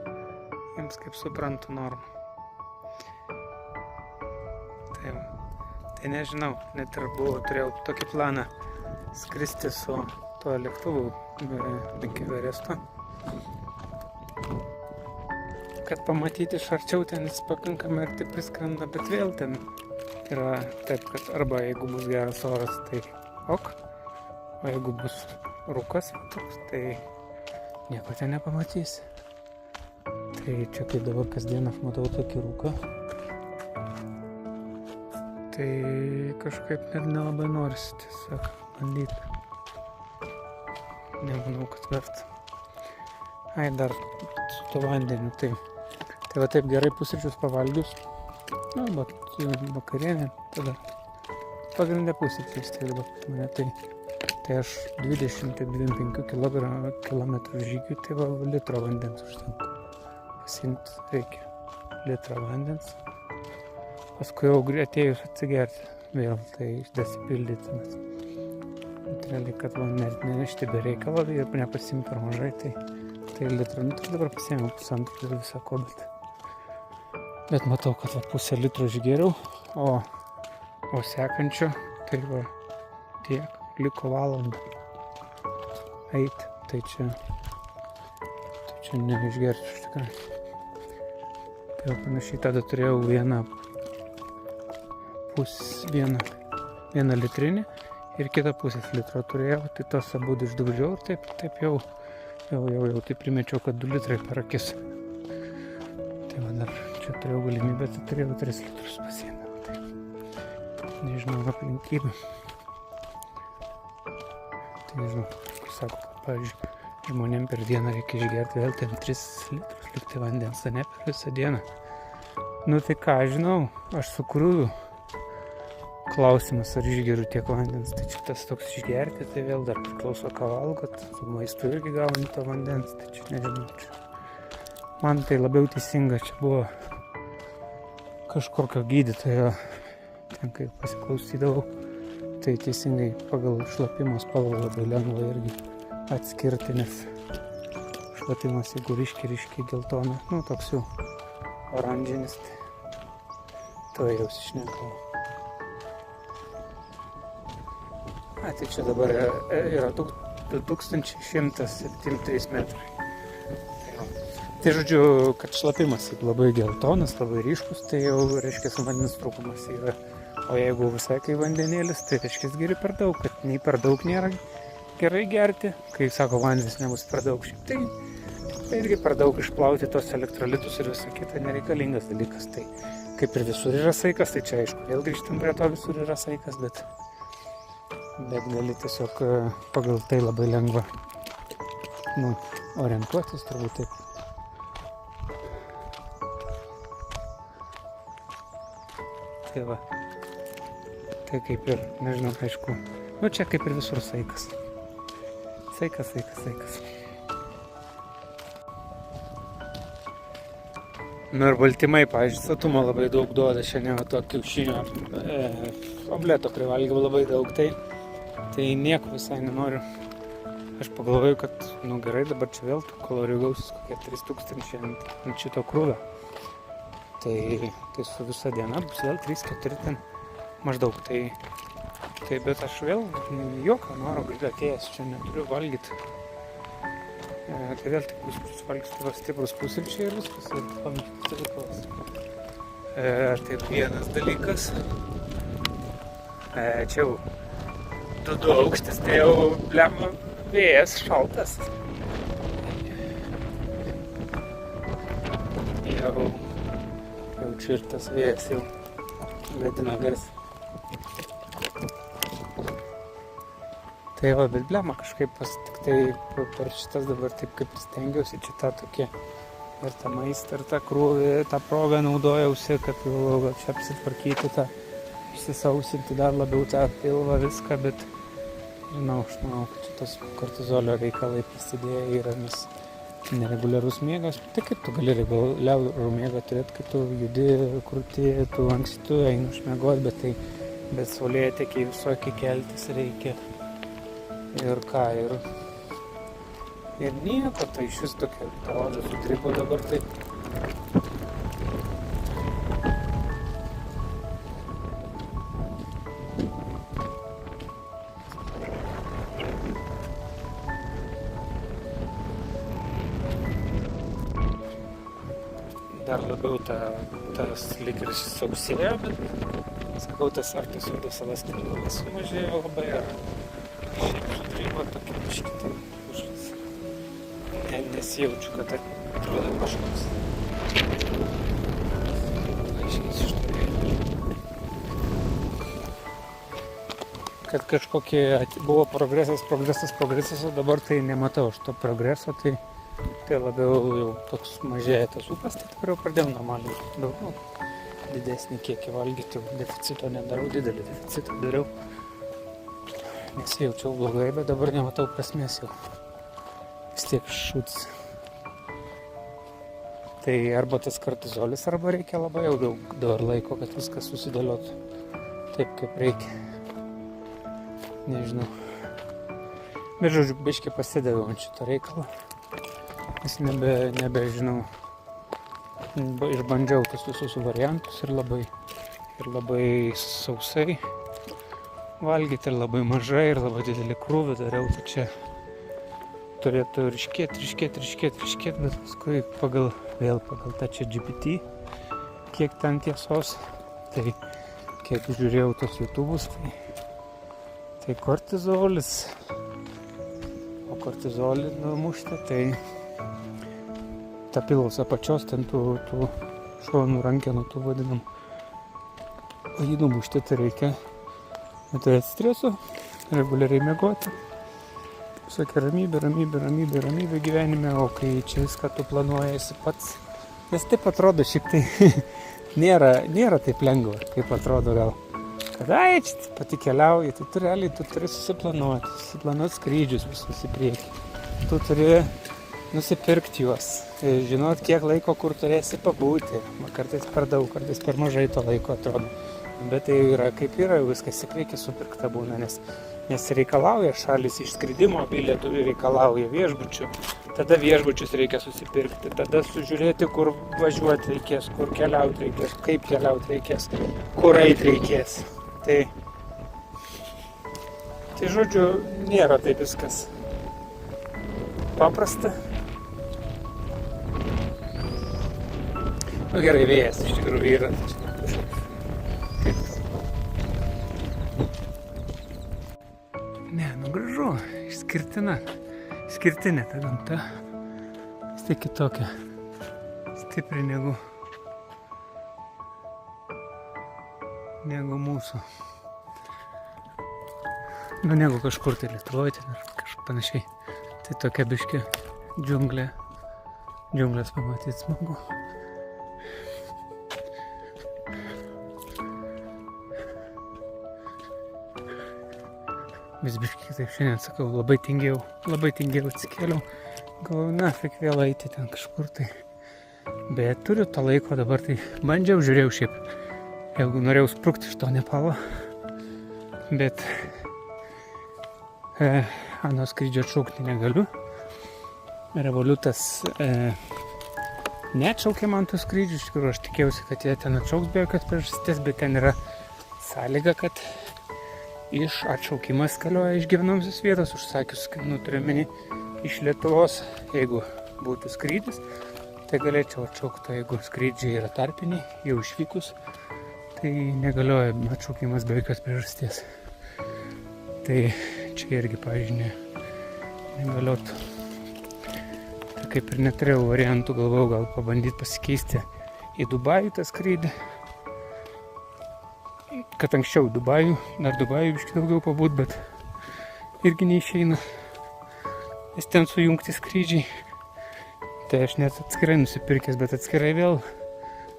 S1: jiems, kaip suprantu, norma. Tai nežinau, net ir turėjau tokį planą skristi su tuo lėktuvu link Everesto. Kad pamatyti iš arčiau, ten jis pakankamai arti priskrenda, bet vėl ten yra taip, kad arba jeigu bus geras oras, tai ok, o jeigu bus rūkas toks, tai nieko ten nepamatysi. Tai čia kaip dabar kasdien aš matau tokį rūką, tai kažkaip net nelabai norisi tiesiog bandyti. Nemanau, kad verta. Ai, dar su to vandeniu, tai va taip gerai pusryčius pavalgius, bet vakarienė, tada pagrindė pusryčius, tai dabar mane, tai aš 20-25 kilometrų žygių, tai va litro vandens užtenka. Pasiimti reikia litrą vandens, paskui jau atėjus atsigerti vėl, tai dasipildyti, bet realiai, kad va nenešti be reikalo ir nepasiimti per mažai, tai litrą, tai dabar pasiėmiau pusantro ir visako, bet matau, kad va pusę litro išgėriau, o sekančio, tai va tiek, liko valandą eiti, tai čia neišgersiu iš tikrųjų. Tai panašiai tada turėjau vieną litrinį ir kitą pusės litro turėjau, tai tos abudu išdaužiau ir taip jau tai primečiau, kad 2 litrai per akis. Tai va dar čia turėjau galimybę, tai turėjau 3 litrus pasiėmę. Tai nežinau aplinkybių. Tai nežinau, kai sako, kad pavyzdžiui, žmonėm per dieną reikia išgerti vėl ten 3 litrus likti vandens, ne per visą dieną. Nu tai ką, žinau, aš su krūviu. Klausimas, ar išgeriu tiek vandens, tai čia tas toks išgerti, tai vėl dar priklauso ką valgot, su maistu irgi gauni to vandens, tai čia nežinau, čia. Man tai labiau teisinga, čia buvo kažkokio gydytojo, ten kai pasiklausydavau, tai teisingai pagal šlapimo spalvą labai lengva irgi atskirti, nes šlapimas, jeigu ryškiai geltona, toks jau oranžinis, tai jau sišnekau. Tai čia dabar yra 2173 metrai. Tai žodžiu, kad šlapimas labai geltonas, labai ryškus, tai jau reiškia vandens trūkumas yra. O jeigu visai kai vandenėlis, tai reiškia geri per daug, kad nei per daug nėra gerai gerti. Kai sako, vandens nebus per daug šiaip, tai irgi per daug išplauti tos elektrolitus ir visą kitą nereikalingas dalykas. Tai kaip ir visur yra saikas, tai čia aišku, vėl grįžtam prie to, visur yra saikas, bet gali tiesiog pagal tai labai lengva orientuotis, turbūt taip. Tai va, tai kaip ir, nežinau, aišku, čia kaip ir visur saikas. Saikas. Ir baltymai, pavyzdžiui, sotumo labai daug duoda, šiandien to kiaušinio omleto privalgiau labai daug, tai nieko visai nenoriu. Aš pagalvoju, kad, gerai, dabar čia vėl tų kalorijų gausis kokie 3000 ant šito krūvio. Tai su visą dieną bus vėl 3-4 ten maždaug. Tai bet aš vėl jokio noro galiu atėjęs, čia neturiu valgyti. Tai vėl tik valgysiu stiprus pusryčiai ir viskas. Tai vienas dalykas. Čia jau du aukštis, tai jau blemba vėjas šaltas. Jaučiu ir tas vėjas jau vedina garsą. Tai va, bet blemba kažkaip tik tai per šitas dabar taip kaip stengiausi čia tą tokį ir tą maistą, ir tą krūvį, tą progą naudojausi, kad jau čia apsitvarkyti tą, išsisausinti dar labiau tą pilvą viską, bet žinau, aš manau, kad čia tos kortizolio reikalai prasidėjo yra, nes nereguliarus miegas. Tai kaip tu gali reguliarų miegą turėti, kai tu judi, krūti, tu anksti, tu eini užmiegoti, bet saulėtekiai visokie keltis reikia. Ir ką, ir nieko, tai iš vis tokia oda sutripo dabar taip. Dar labiau tas lyg ir sausėjo, bet sakau, tas arktis odos elastingumas sumažėjo labai. Šiaip sutripo tokia biškį, kažkas. Nesijaučiu, kad atrodo kažkoks. Aiškiai iš to vėjo. Kad kažkokie buvo progresas, o dabar tai nematau aš to progreso, tai labiau jau toks mažėja tas ūpas, tai dabar jau pradėjau normaliai daugiau. Didesnį kiekį valgyti, deficito nedarau, didelį deficitą dariau. Nesijaučiau blogai, bet dabar nematau prasmės jau. Vis tiek šūts. Tai arba tas kortizolis, arba reikia labai jau daug laiko, kad viskas susidėliotų taip, kaip reikia. Nežinau. Bet žodžiu, biškį pasidaviau ant šito reikalo. Nes nebežinau. Išbandžiau tas visus variantus ir labai sausai valgyti, ir labai mažai, ir labai didelį krūvį dariau, tai čia turėtų ryškėti, bet paskui pagal tą čia GPT, kiek ten tiesos, tai kiek žiūrėjau tos YouTube'us, tai kortizolis, o kortizolį numušti, tai ta pilos apačios, ten tų šonų rankenų, tų vadinam, o jį numušti, tai reikia neturėti streso, reguliariai miegoti. Visokia ramybė gyvenime, o kai čia viską tu planuojasi pats. Nes taip atrodo, šiaip tai nėra taip lengva, kaip atrodo gal. Kad čia pati keliauji, tai tu turi susiplanuoti skrydžius visus į priekį. Tu turi nusipirkti juos, žinot, kiek laiko kur turėsi pabūti. Kartais per daug, kartais per mažai to laiko atrodo. Bet tai yra kaip yra, viskas į priekį supirkta būna, nes reikalauja šalis išskridimo bilietų, reikalauja viešbučių. Tada viešbučius reikia susipirkti, tada sužiūrėti, kur važiuoti reikės, kur keliauti reikės, kaip keliauti reikės, kur eiti reikės. Tai žodžiu, nėra taip viskas paprasta. Gerai, vėjas iš tikrųjų yra. Gražu, išskirtinė ta gamta, vis tiek kitokia, stipri negu mūsų, negu kažkur tai Lietuvoje, ten ar kažkaip panašiai, tai tokia biškė džiunglės pamatyti smagu. Vis biškai taip šiandien sakau, labai tingėjau atsikėliau, galvoju, nafik vėl eiti ten kažkur tai. Bet turiu to laiko dabar, tai žiūrėjau šiaip, jeigu norėjau sprukti iš to Nepalo, bet ano skrydžio atšaukti negaliu. Revoliutas neatšaukė man tų skrydžių, iš tikrųjų aš tikėjausi, kad jie ten atšauks be jokios priežasties, bet ten yra sąlyga, kad atšaukimas galioja iš gyvenamosios vietos, užsakius, turiu omeny, iš Lietuvos, jeigu būtų skrydis, tai galėčiau atšaukti, jeigu skrydžiai yra tarpiniai, jau išvykus, tai negalioja atšaukimas be jokios priežasties. Tai čia irgi, pavyzdžiui, negaliotų. Tai kaip ir neturėjau variantų, galvojau gal pabandyti pasikeisti į Dubajų tą skrydį. Kad anksčiau Dubajų, dar Dubajų biškį daugiau pabūt, bet irgi neišeina. Nes ten sujungti skrydžiai. Tai aš net atskirai nusipirkęs, bet atskirai vėl.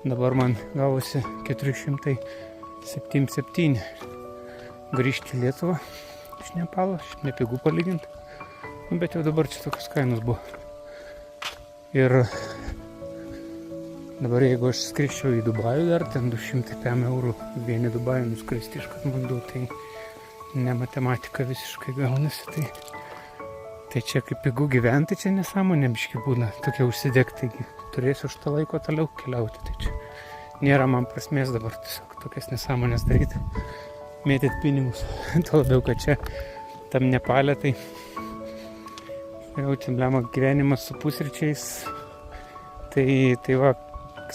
S1: Dabar man gavosi 477 grįžti į Lietuvą iš Nepalo, nepigų palyginti. Bet jau dabar čia tokios kainos buvo. Ir dabar jeigu aš skriščiau į Dubajų dar, ten 205 eurų vieni Dubajų nuskristi iš Katmandu, tai ne matematika visiškai gaunasi. Tai čia kaip pigų gyventi, čia nesąmonė biškį būna tokia užsidegti, taigi turėsiu už tą laiko toliau keliauti. Tai čia nėra man prasmės dabar tiesiog tokias nesąmonės daryti, mėtyti pinigus. Tuo labiau, kad čia tam Nepale, tai jau čiambliamo gyvenimas su pusryčiais. Tai va,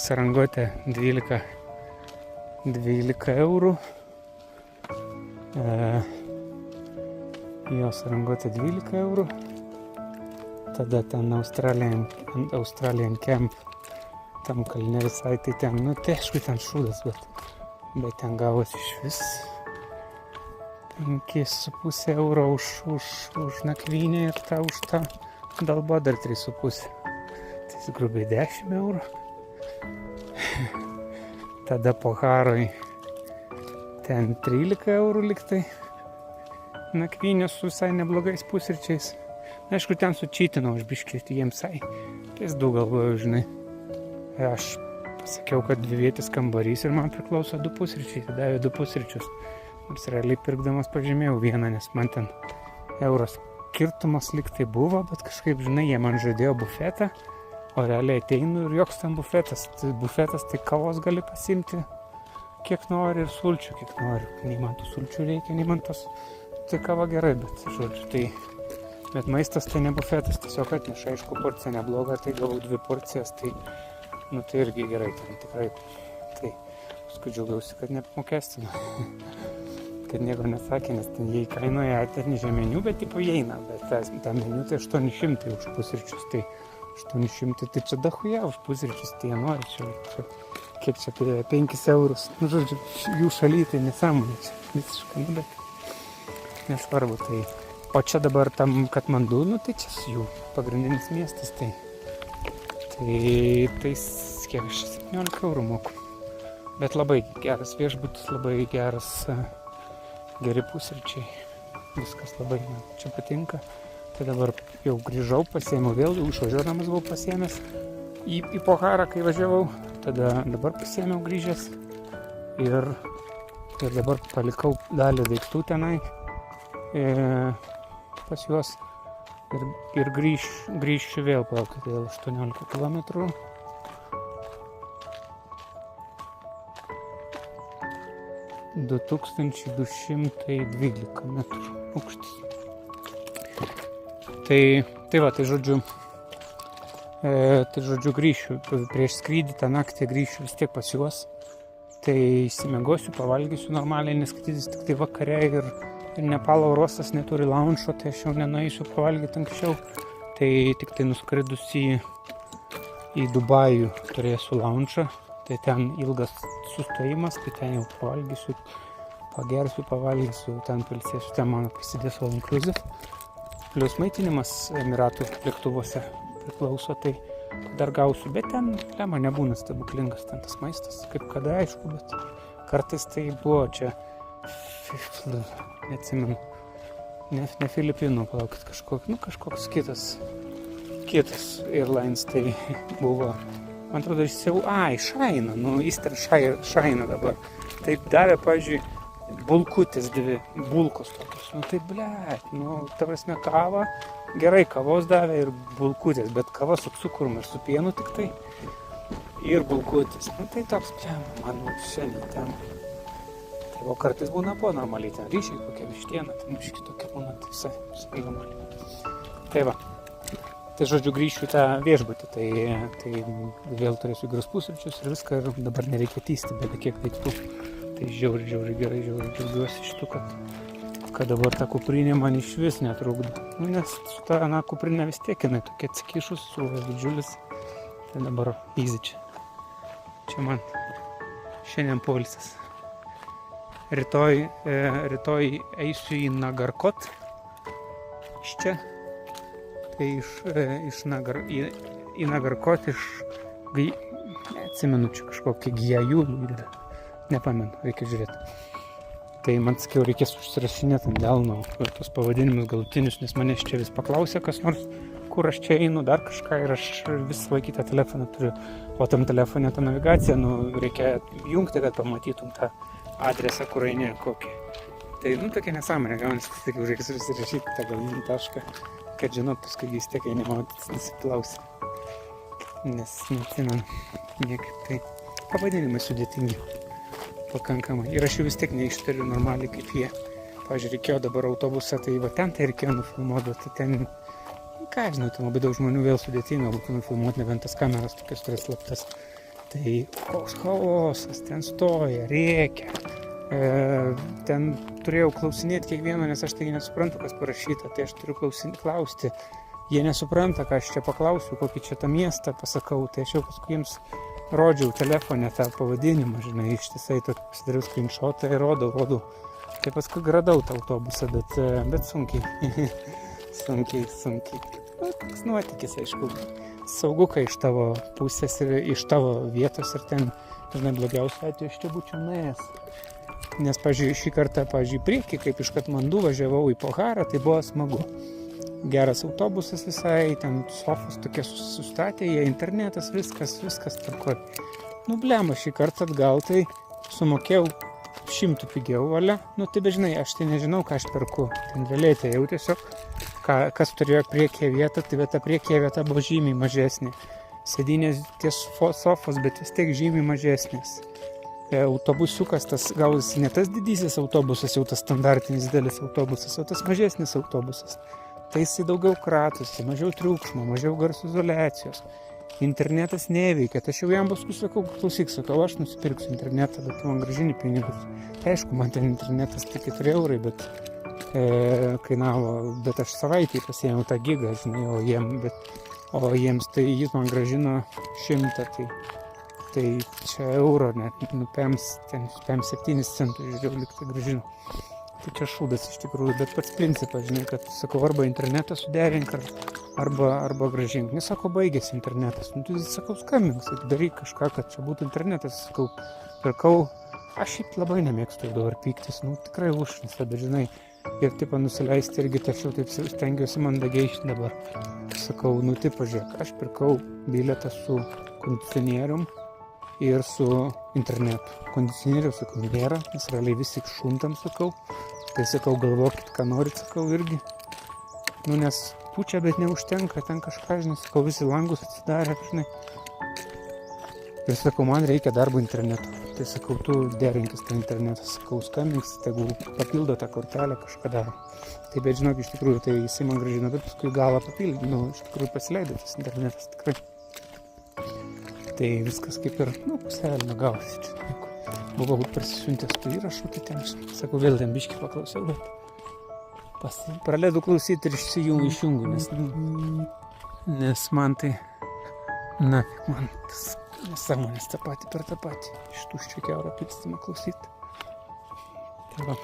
S1: Sarangotė 12 eurų. Jo, Sarangotė 12 eurų. Tada ten Australian Camp, tam kalne visai, tai ten, nu tai aišku ten šūdas, bet ten gavosi iš vis 5,5 euro už nakvynę ir už tą dalbą dar 3,5. Tai grubiai 10 eurų. Tada po Haroj ten 13 eurų liktai. Nakvynės su visai neblogais pusryčiais. Aišku, ten sučytinau aš biškį, jiems pėsdu galvoju, žinai. Aš pasakiau, kad 2-vietis kambarys ir man priklauso 2 pusryčiai. Tai davė 2 pusryčius. Nors realiai pirkdamas pažymėjau vieną, nes man ten euros skirtumas liktai buvo, bet kažkaip, žinai, jie man žadėjo bufetą, o realiai ateinu ir joks ten bufetas. Bufetas tai kavos gali pasimti kiek nori ir sulčių kiek nori. Nei man tų sulčių reikia, nei man tos. Tai kava gerai, bet, žodžiu, bet maistas tai ne bufetas, tiesiog atneša, aišku, porcija nebloga, tai gavau 2 porcijas, tai irgi gerai, ten tikrai, tai paskui džiaugiausi, kad neapmokestino, kad nieko nesakė, nes ten jie kainuoja atnešė meniu, bet tipo įeina, bet tą meniu tai 800 už pusryčius, tai 800, tai čia dachuja už pusryčius, tai jie nori čia, kiek čia 5 eurus, žodžiu, jų šaly tai nesąmonė čia, visiškai, bet nesvarbu, tai. O čia dabar tam Katmandu, tai čia jų pagrindinis miestas, tai kiek aš 17 eurų moku. Bet labai geras viešbutis, labai geri pusryčiai, viskas labai man čia patinka. Tai dabar jau grįžau, pasiėmiau vėl, jau išvažiuodamas buvau pasiėmęs į Pocharą, kai važiavau, tada dabar pasiėmiau grįžęs ir dabar palikau dalį daiktų tenai. Pas juos ir grįžčiau vėl, palaukit, vėl 18 km. – 2212 metrų aukštis. Tai žodžiu grįšiu, prieš skrydį tą naktį grįšiu vis tiek pas juos. Tai įsimegosiu, pavalgysiu normaliai, nes skrydis tik tai vakare ir Nepalo orostas neturi launšo, tai aš jau nenueisiu pavalgyti anksčiau. Tai tik tai nuskridus į Dubajų turėsiu launšą, tai ten ilgas sustojimas, tai ten jau pavalgysiu, pagersiu, pavalgysiu, ten pilsėsiu, ten mano prisidės all inclusive. Plius maitinimas Emiratų lėktuvuose priklauso, tai dar gausiu, bet ten lema nebūna stebuklingas ten tas maistas, kaip kada aišku, bet kartais tai buvo čia neatsimenu, ne Filipinų, palaukit, kažkoks kitas airlines tai buvo, man atrodo, Šaina, Eastern Šaina dabar. Taip davė, pavyzdžiui, bulkutis 2, bulkos tokios, tai ta prasme kava, gerai kavos davė ir bulkutis, bet kava su cukrum ir su pienu tik tai, ir bulkutis, tai toks, man šiandien ten. O kartais būna po normaliai, ten ryšiai, kokia vištiena, ten biški tokia būna, tai visai normaliai. Tai va, tai žodžiu grįšiu į tą viešbutį, tai vėl turėsiu gerus pusryčius ir viską, ir dabar nereikia tysti, bet kiek daiktų. Tai žiauriai gerai, žiauriai džiaugiuosi šitų, kad dabar ta kuprinė man iš vis netrukdo. Nu, nes su ta kuprinė vis tiek jinai tokia atsikišus, siūlas didžiulis. Tai dabar easy čia. Čia man šiandien poilsis. Rytoj eisiu į Nagarkot. Iš čia. Tai į Nagarkot neatsimenu čia kažkokį Gijajų. Nepamenu, reikia žiūrėti. Tai man sakiau, reikės užsirašinėti ant delno tos pavadinimus galutinius, nes manęs čia vis paklausė kas nors, kur aš čia einu, dar kažką ir aš vis laikytą telefoną turiu. O tam telefone tą navigaciją, reikia jungti, kad pamatytum tą adresą, kur eini kokį. Tai, tokia nesąmonė gaunasi, tai reikia susirašyti tą galutinį tašką, kad žinot, paskui vis tiek eini, man nesiplausia. Nes neatsimenu niekaip, tai pavadinimai sudėtingi. Pakankamai. Ir aš jau vis tiek neištariu normaliai kaip jie. Pavyzdžiui, reikėjo dabar autobusą, tai va ten tai reikėjo nufilmuoti, tai ten, ką žinau, ten labai daug žmonių vėl sudėtinga būtų nufilmuoti, nebent tas kameras tokias turės slaptas. Tai koks chaosas, ten stoja, rėkia. Ten turėjau klausinėti kiekvieno, nes aš taigi nesuprantu, kas parašyta, tai aš turiu klausti. Jie nesupranta, ką aš čia paklausiu, kokį čia tą miestą pasakau, tai aš jau paskui jiems rodžiau telefone tą pavadinimą, žinai, ištisai tokį pasidariau screenshotą ir rodau. Tai paskui radau tą autobusą, bet sunkiai. sunkiai. Toks nuotykis, aišku. Saugu, kai iš tavo pusės ir iš tavo vietos ir ten, žinai, blogiausiu atveju aš čia būčiau nuėjęs. Nes, pavyzdžiui, šį kartą, priekį, kaip iš Katmandu važiavau į Pocharą, tai buvo smagu. Geras autobusas visai, ten sofos tokie sustatė, jie internetas, viskas tvarkoj. Blema, šį kartą atgal, tai sumokėjau 100 pigiau, valia. Tai bežinai, aš tai nežinau, ką aš perku. Ten realiai tai jau tiesiog, kas turėjo priekyje vietą, tai ta priekyje vieta buvo žymiai mažesnė. Sėdynės ties sofos, bet vis tiek žymiai mažesnės. Autobusiukas, tas gausi ne tas didysis autobusas, jau tas standartinis didelis autobusas, o tas mažesnis autobusas. Tai jisai daugiau kratosi, mažiau triukšmo, mažiau garso izoliacijos. Internetas neveikia. Tai aš jau jam paskui sakau, klausyk, aš nusipirksiu internetą, bet tu man grąžini pinigus. Tai aišku, man ten internetas tik 4 eurai, bet kainavo, bet aš savaitį pasiėmiau tą gigą, žinai, o jiems tai jis man grąžino 100, tai čia euro net, PM7 centų, žiūrėjau, liktai grąžino. Tai čia šūdas iš tikrųjų, bet pats principas, žinai, kad sakau, arba internetą suderink, arba grąžink. Nesako, baigėsi internetas. Tai sakau, skambink, daryk kažką, kad čia būtų internetas. Sakau, pirkau, aš šiaip labai nemėgstu dabar pyktis, tikrai užšnis, bet žinai, ir tipo nusileisti irgi, tačiau taip stengiuosi mandagiai dabar. Sakau, pažiūrėk, aš pirkau bilietą su kondicionierium ir su internetu. Kondicionierių, sakau, nėra, nes realiai visi šuntam, sakau. Tai sakau, galvokit, ką norit, sakau, irgi. Nes pučia, bet neužtenka, ten kažką, žinai, sakau, visi langus atsidarė, žinai. Ir sakau, man reikia darbo interneto. Tai sakau, tu derinkis tą internetą, sakau, skambinks, tegul papildo tą kortelę, kažką daro. Tai bet žinok, iš tikrųjų, tai jisai man grąžino, bet paskui galą papildė, iš tikrųjų pasileido tas internetas, tikrai. Tai viskas kaip ir, puselio gausi čia. Buvau prasisiuntęs tų įrašų, tai ten, sakau, vėl ten biškį paklausiau, bet praleidu klausyti ir išjungiu, nes man tai, man tas nesąmonės tą patį per tą patį, iš tuščio kiaurą pilstimą klausyti. Tai va,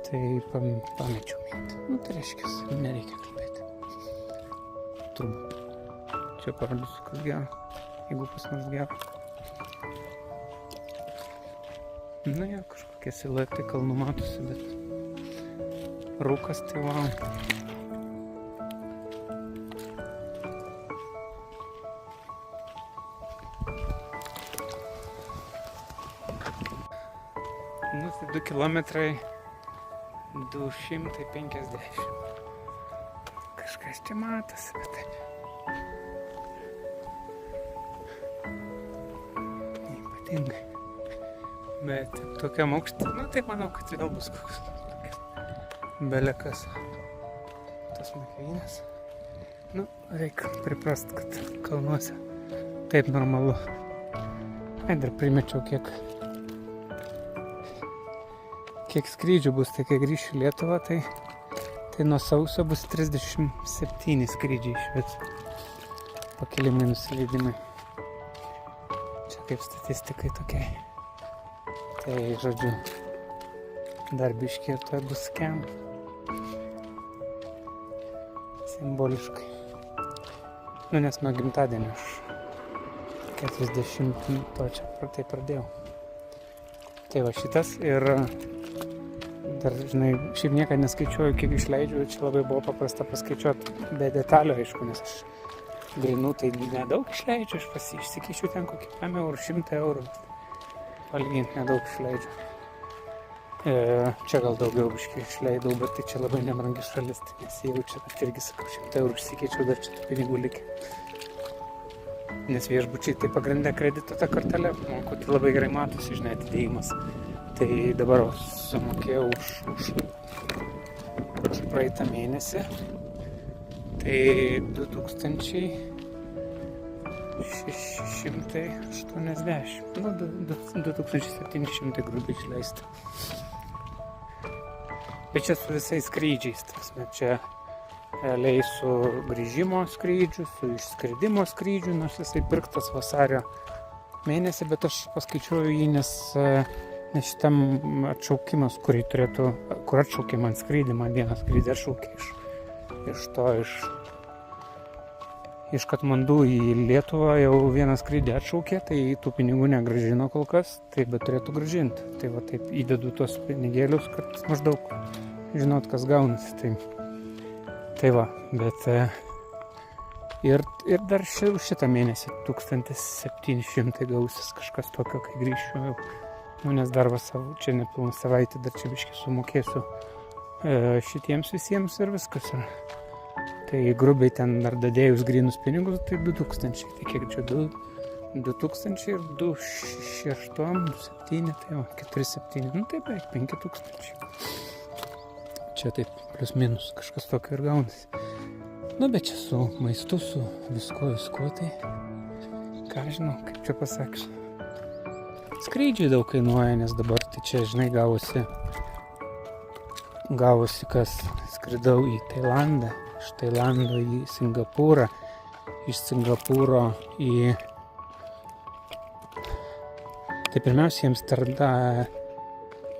S1: tai pamečiau mintį, tai reiškia, nereikia kalbėti. Turbūt. Čia parodysiu, kas gero, jeigu pas nors gero. Kažkokie siluetai kalnų matosi, bet rūkas tai wow. Tai 2 kilometrai 250. Kažkas čia matosi, bet ypatingai. Bet tokiam aukštį, tai manau, kad vėl bus koks belekas tas makvynės. Reikia priprast, kad kalnuose taip normalu. Dar primečiau kiek skrydžių bus, tai kai grįšiu į Lietuvą, tai nuo sausio bus 37 skrydžiai iš viso. Pakilimai, nusileidimai. Čia kaip statistikai tokiai. Tai, žodžiu, dar biškį ir to bus skiam. Simboliškai. Nes nuo gimtadienio aš 40 to čia tai pradėjau. Tai va šitas ir dar, žinai, šiaip niekada neskaičiuoju, kiek išleidžiu, čia labai buvo paprasta paskaičiuoti be detalių, aišku, nes aš grynų tai nedaug išleidžiu, aš išsikeičiu ten kokį 5 eurų, 100 eurų, palyginti nedaug išleidžiu. Čia gal daugiau biškį išleidau, bet tai čia labai nebrangi šalis, tai nes jeigu čia irgi, sakau, 100 eurų išsikeičiau, dar čia pinigų likę. Nes viešbučiai tai pagrindė kredito tą kortelę, manau, tai labai gerai matosi, žinai, atidėjimas. Tai dabar sumokėjau už praeitą mėnesį. Tai 2680, nu 2700 grubiai išleista. Bet čia su visais skrydžiais, čia realiai su grįžimo skrydžiu, su išskridimo skrydžiu, nors jisai pirktas vasario mėnesį, bet aš paskaičiuoju jį, nes šitam atšaukimas, kur atšaukė man skrydį, man vieną skrydį atšaukė iš Katmandu į Lietuvą, jau vieną skrydį atšaukė, tai tų pinigų negrąžino kol kas, tai bet turėtų grąžinti. Tai va taip įdedu tuos pinigėlius, kad maždaug žinot, kas gaunasi. Tai va, bet ir dar šitą mėnesį 1700 gausis kažkas tokio, kai grįšiu jau. Nes darbas čia nepilną savaitę, dar čia biškį sumokėsiu šitiems visiems ir viskas. Tai grubiai ten dar dadėjus grynus pinigus, tai 2000. Tai kiek čia 2000 ir 26, 7, tai va, 4-7, nu tai beveik 5000. Čia taip plius minus kažkas tokio ir gaunasi. Nu, bet čia su maistu, su visko, tai ką žinau, kaip čia pasakysiu. Skrydžiai daug kainuoja, nes dabar tai čia, žinai, gavosi, kas skridau į Tailandą, iš Tailando į Singapūrą, iš Singapūro į... Tai pirmiausia,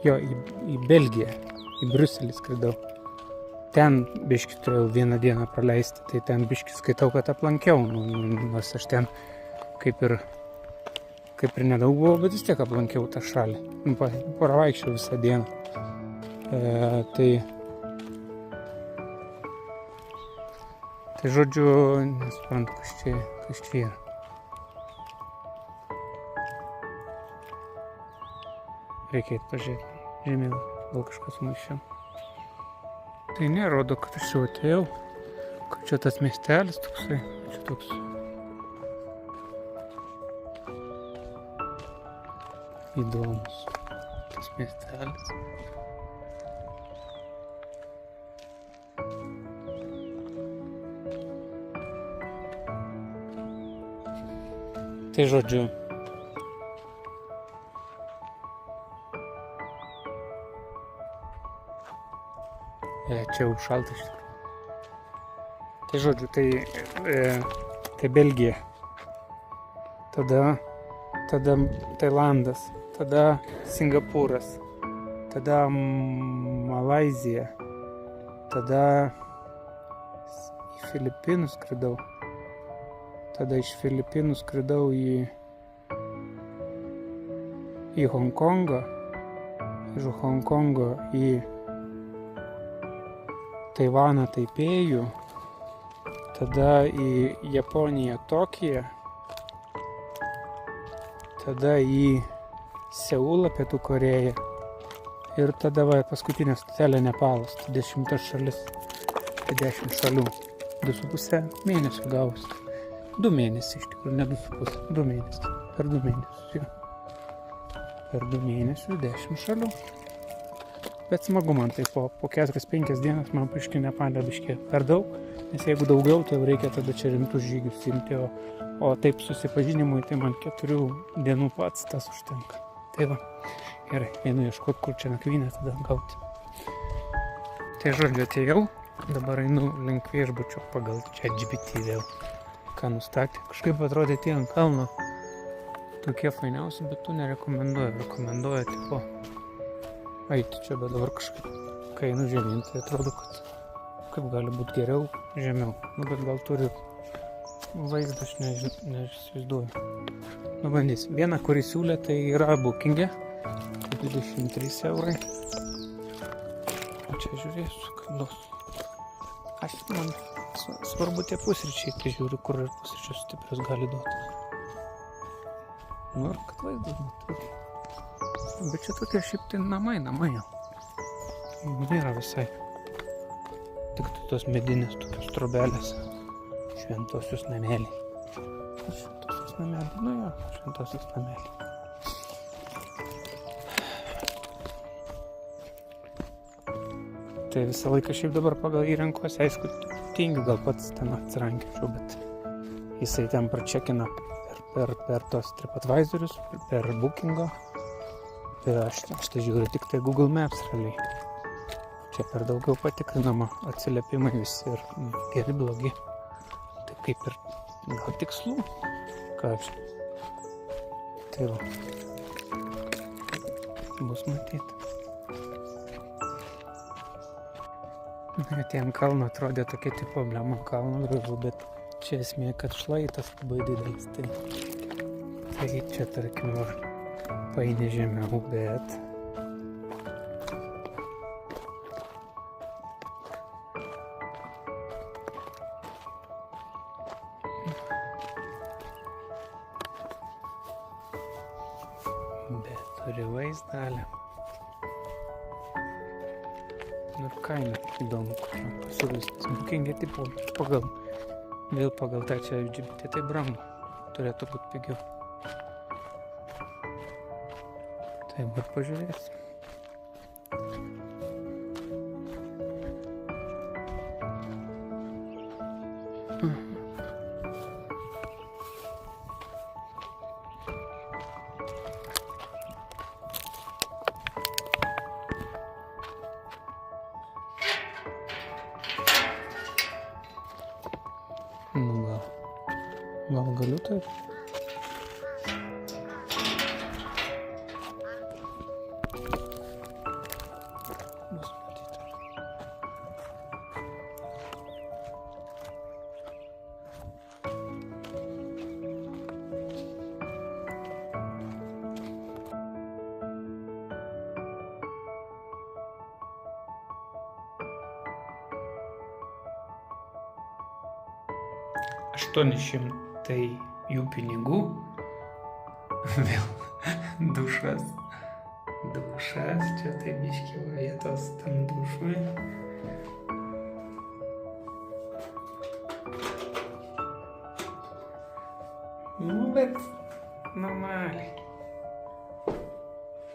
S1: į Belgiją, į Briuselį skridau. Ten biškį turėjau vieną dieną praleisti, tai ten biškį skaitau, kad aplankiau, nors aš ten kaip ir nedaug buvau, bet vis tiek aplankiau tą šalį. Paravaikščiau visą dieną. Tai žodžiu, nesuprantu, kas čia yra. Reikia pažiūrėti žemėlapį, gal kažkas maišiau. Tai nerodo, kad aš jau atėjau, kad čia tas miestelis toksai, čia toks įdomus tas miestelis. Tai žodžiu, čia jau šalta iš tikrųjų. Tai žodžiu, tai Belgija, tada Tailandas, tada Singapūras, tada Malaizija, tada į Filipinus skridau, tada iš Filipinų skridau į Honkongą, iš Honkongo į Taivaną, Taipėjų, tada į Japoniją, Tokiją, tada į Seulą, Pietų Korėją ir tada paskutinė stotelė Nepalas, 10 šalis, 10 šalių, 2,5 mėnesio gausi. 2 mėnesiai iš tikrųjų, ne 2,5, 2 mėnesiai, per 2 mėnesius, jo. Per 2 mėnesius 10 šalių. Bet smagu man, tai po 4-5 dienas man paaiškiai Nepale biškį per daug, nes jeigu daugiau, tai jau reikia tada čia rimtus žygius imti, o taip susipažinimui, tai man 4 dienų pats tas užtenka. Tai va, gerai, einu ieškoti, kur čia nakvynę tada gauti. Tai žodžiu atėjau, dabar einu link viešbučio pagal ChatGPT vėl, ką nustatė. Kažkaip atrodė tie ant kalno tokie fainiausi, bet tu nerekomenduoju. Rekomenduoju tipo eiti čia, bet dabar kažkaip, kai einu žemyn, tai atrodo, kad kaip gali būti geriau žemiau. Nu, bet gal turi vaizdą, aš neįsivaizduoju. Nu, bandysim. Vieną, kurį siūlė, tai yra Booking'e, 23 eurai. O čia žiūrėsiu, kad man svarbu tie pusryčiai, tai žiūriu, kur ir pusryčius stiprius gali duoti. Nu, ir kad vaizdas matau. Bet čia tokie šiaip tai namai jau. Nėra visai. Tik tos medinės tokios trobelės. Šventosios nameliai. Šventosios nameliai. Nu jo, šventosios nameliai. Tai visą laiką šiaip dabar pagal įrenkuosi, aišku, tingiu gal pats ten atsirankėčiau, bet jisai ten pračekina per tos TripAdvisorius, per Booking'o. Ir aš tai žiūriu tik tai Google Maps realiai. Čia per daugiau patikrinama atsiliepimai visi ir geri, blogi. Taip kaip ir gal tikslų. Ką aš. Tai va. Bus matyti. Tiem kalno atrodė tokia tipo problema kalno gražu, bet čia esmė, kad šlaitas labai didelis. Tai čia tarkim paeini žemiau, bet turi vaizdelę. Nu ir kaina įdomu, kokiam pasiūlys. Booking'e tipo pagal tą čia LGBT tai brangu. Turėtų būti pigiau. Tai dabar pažiūrėsim. Nu gal galiu taip? Bus matyti. 800 jų pinigų. Vėl dušas, čia tai biški vietos tam dušui. Nu, bet normaliai.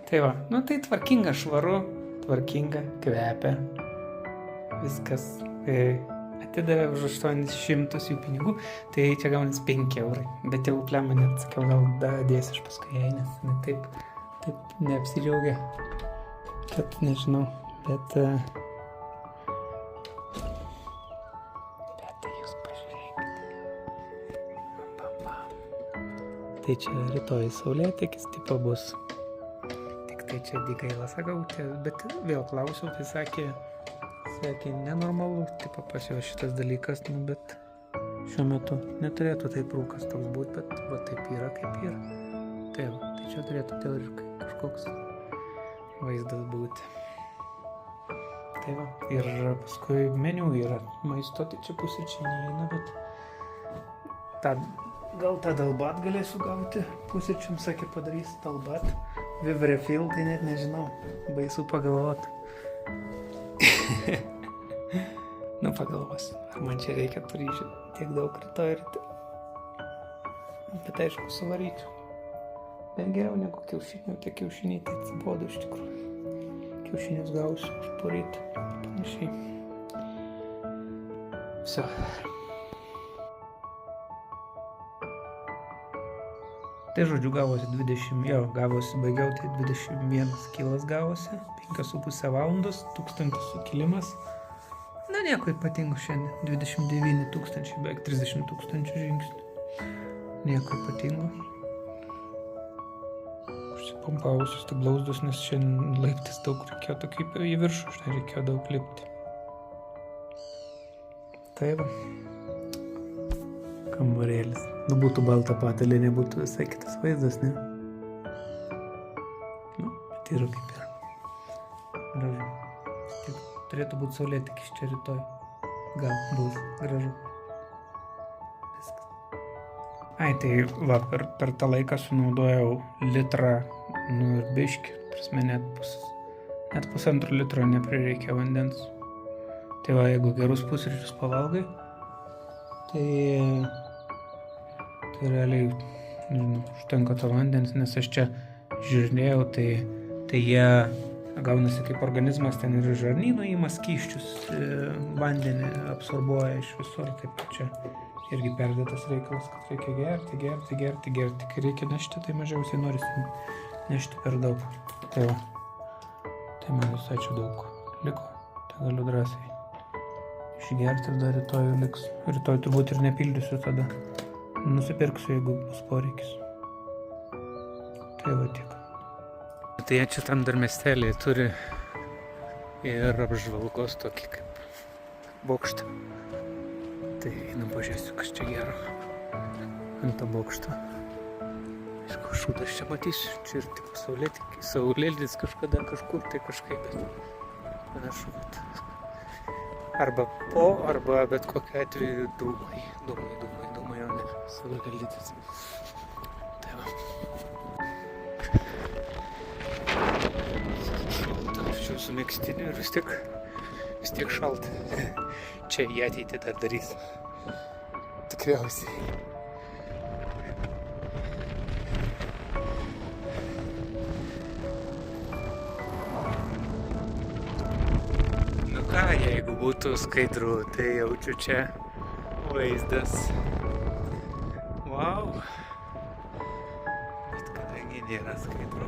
S1: Tai va, nu tai tvarkinga, švaru, tvarkinga, kvepia. Viskas. Atidavė už 800 jų pinigų, tai čia gaunas 5 eurai. Bet jau plemą net sakiau, gal dėsiu aš paskui jai, nes taip neapsidžiaugia, kad nežinau, bet tai jūs pažiūrėkite. Tai čia rytoj saulėtekis tipo bus. Tik tai čia gaila sakau, bet vėl klausiau, tai sakė, nenormalu, tipo pas jo šitas dalykas, nu, bet šiuo metu neturėtų taip rūkas toks būti, bet va taip yra, kaip yra. Tai čia turėtų teoriškai kažkoks vaizdas būti. Tai va, ir paskui meniu yra maisto, tai čia pusryčiai neįeina, bet gal tą dalbat galėsiu gauti, pusryčiam sakė padarys dalbat. Vivrefil, tai net nežinau, baisu pagalvoti. Nu, pagalvosiu, ar man čia reikia ryžių tiek daug rytoj ir bet aišku, suvaryčiau. Bet geriau negu kiaušinių, tie kiaušiniai tai atsibodo iš tikrųjų. Kiaušinius gausiu už poryt, panašiai. Viso. Tai žodžiu gavosi 20, gavosi baigiau, tai 21 kilas gavosi, 5,5 valandos, 1000 sukilimas. Na nieko ypatingo šiandien, 29 tūkstančiai, beveik 30 tūkstančių žingsnių. Nieko ypatingo. Užsipompavusius tik blauzdus, nes šiandien laiptis daug reikėjo tokį į viršų, aš nereikėjo daug lipti. Tai va. Kambarėlis. Nu, būtų balta patalė, nebūtų visai kitas vaizdas, ne? Nu, bet yra kaip yra. Gražu. Tik turėtų būti saulėtekis čia rytoj. Gal bus gražu. Viskas. Ai, tai va, per tą laiką sunaudojau litrą, nu ir biškį. Prasme, net pusantro litro neprireikė vandens. Tai va, jeigu gerus pusryčius pavalgai, tai realiai, nežinau, užtenka to vandens, nes aš čia žiūrėjau, tai jie gaunasi kaip organizmas, ten ir žarnyno įima skysčius, vandenį absorbuoja iš visur, taip čia irgi perdėtas reikalas, kad reikia gerti, kai reikia nešti, tai mažiausiai norisi nešti per daug. Tai va, tai man visai čia daug liko, tai galiu drąsiai išgerti ir dar rytoj liks. Rytoj turbūt ir nepildysiu tada. Nusipirksiu, jeigu bus poreikis. Tai va tiek. Tai jie čia tam dar miestelį turi ir apžvalgos tokį kaip bokštą. Tai einam pažiūrėsiu, kas čia gero ant to bokšto. Aišku, šūdas čia matysiu, čia ir tik saulėlydis kažkada kažkur tai kažkaip, bet panašu, kad arba arba bet kokiu atveju dūmai, o ne saulėlydis. Tai va. Šalta, su megztiniu ir vis tiek šalta. Čia į ateitį dar darys. Tikriausiai. Jeigu būtų skaidru, tai jaučiu čia vaizdas. Vau! Bet kadangi nėra skaidru,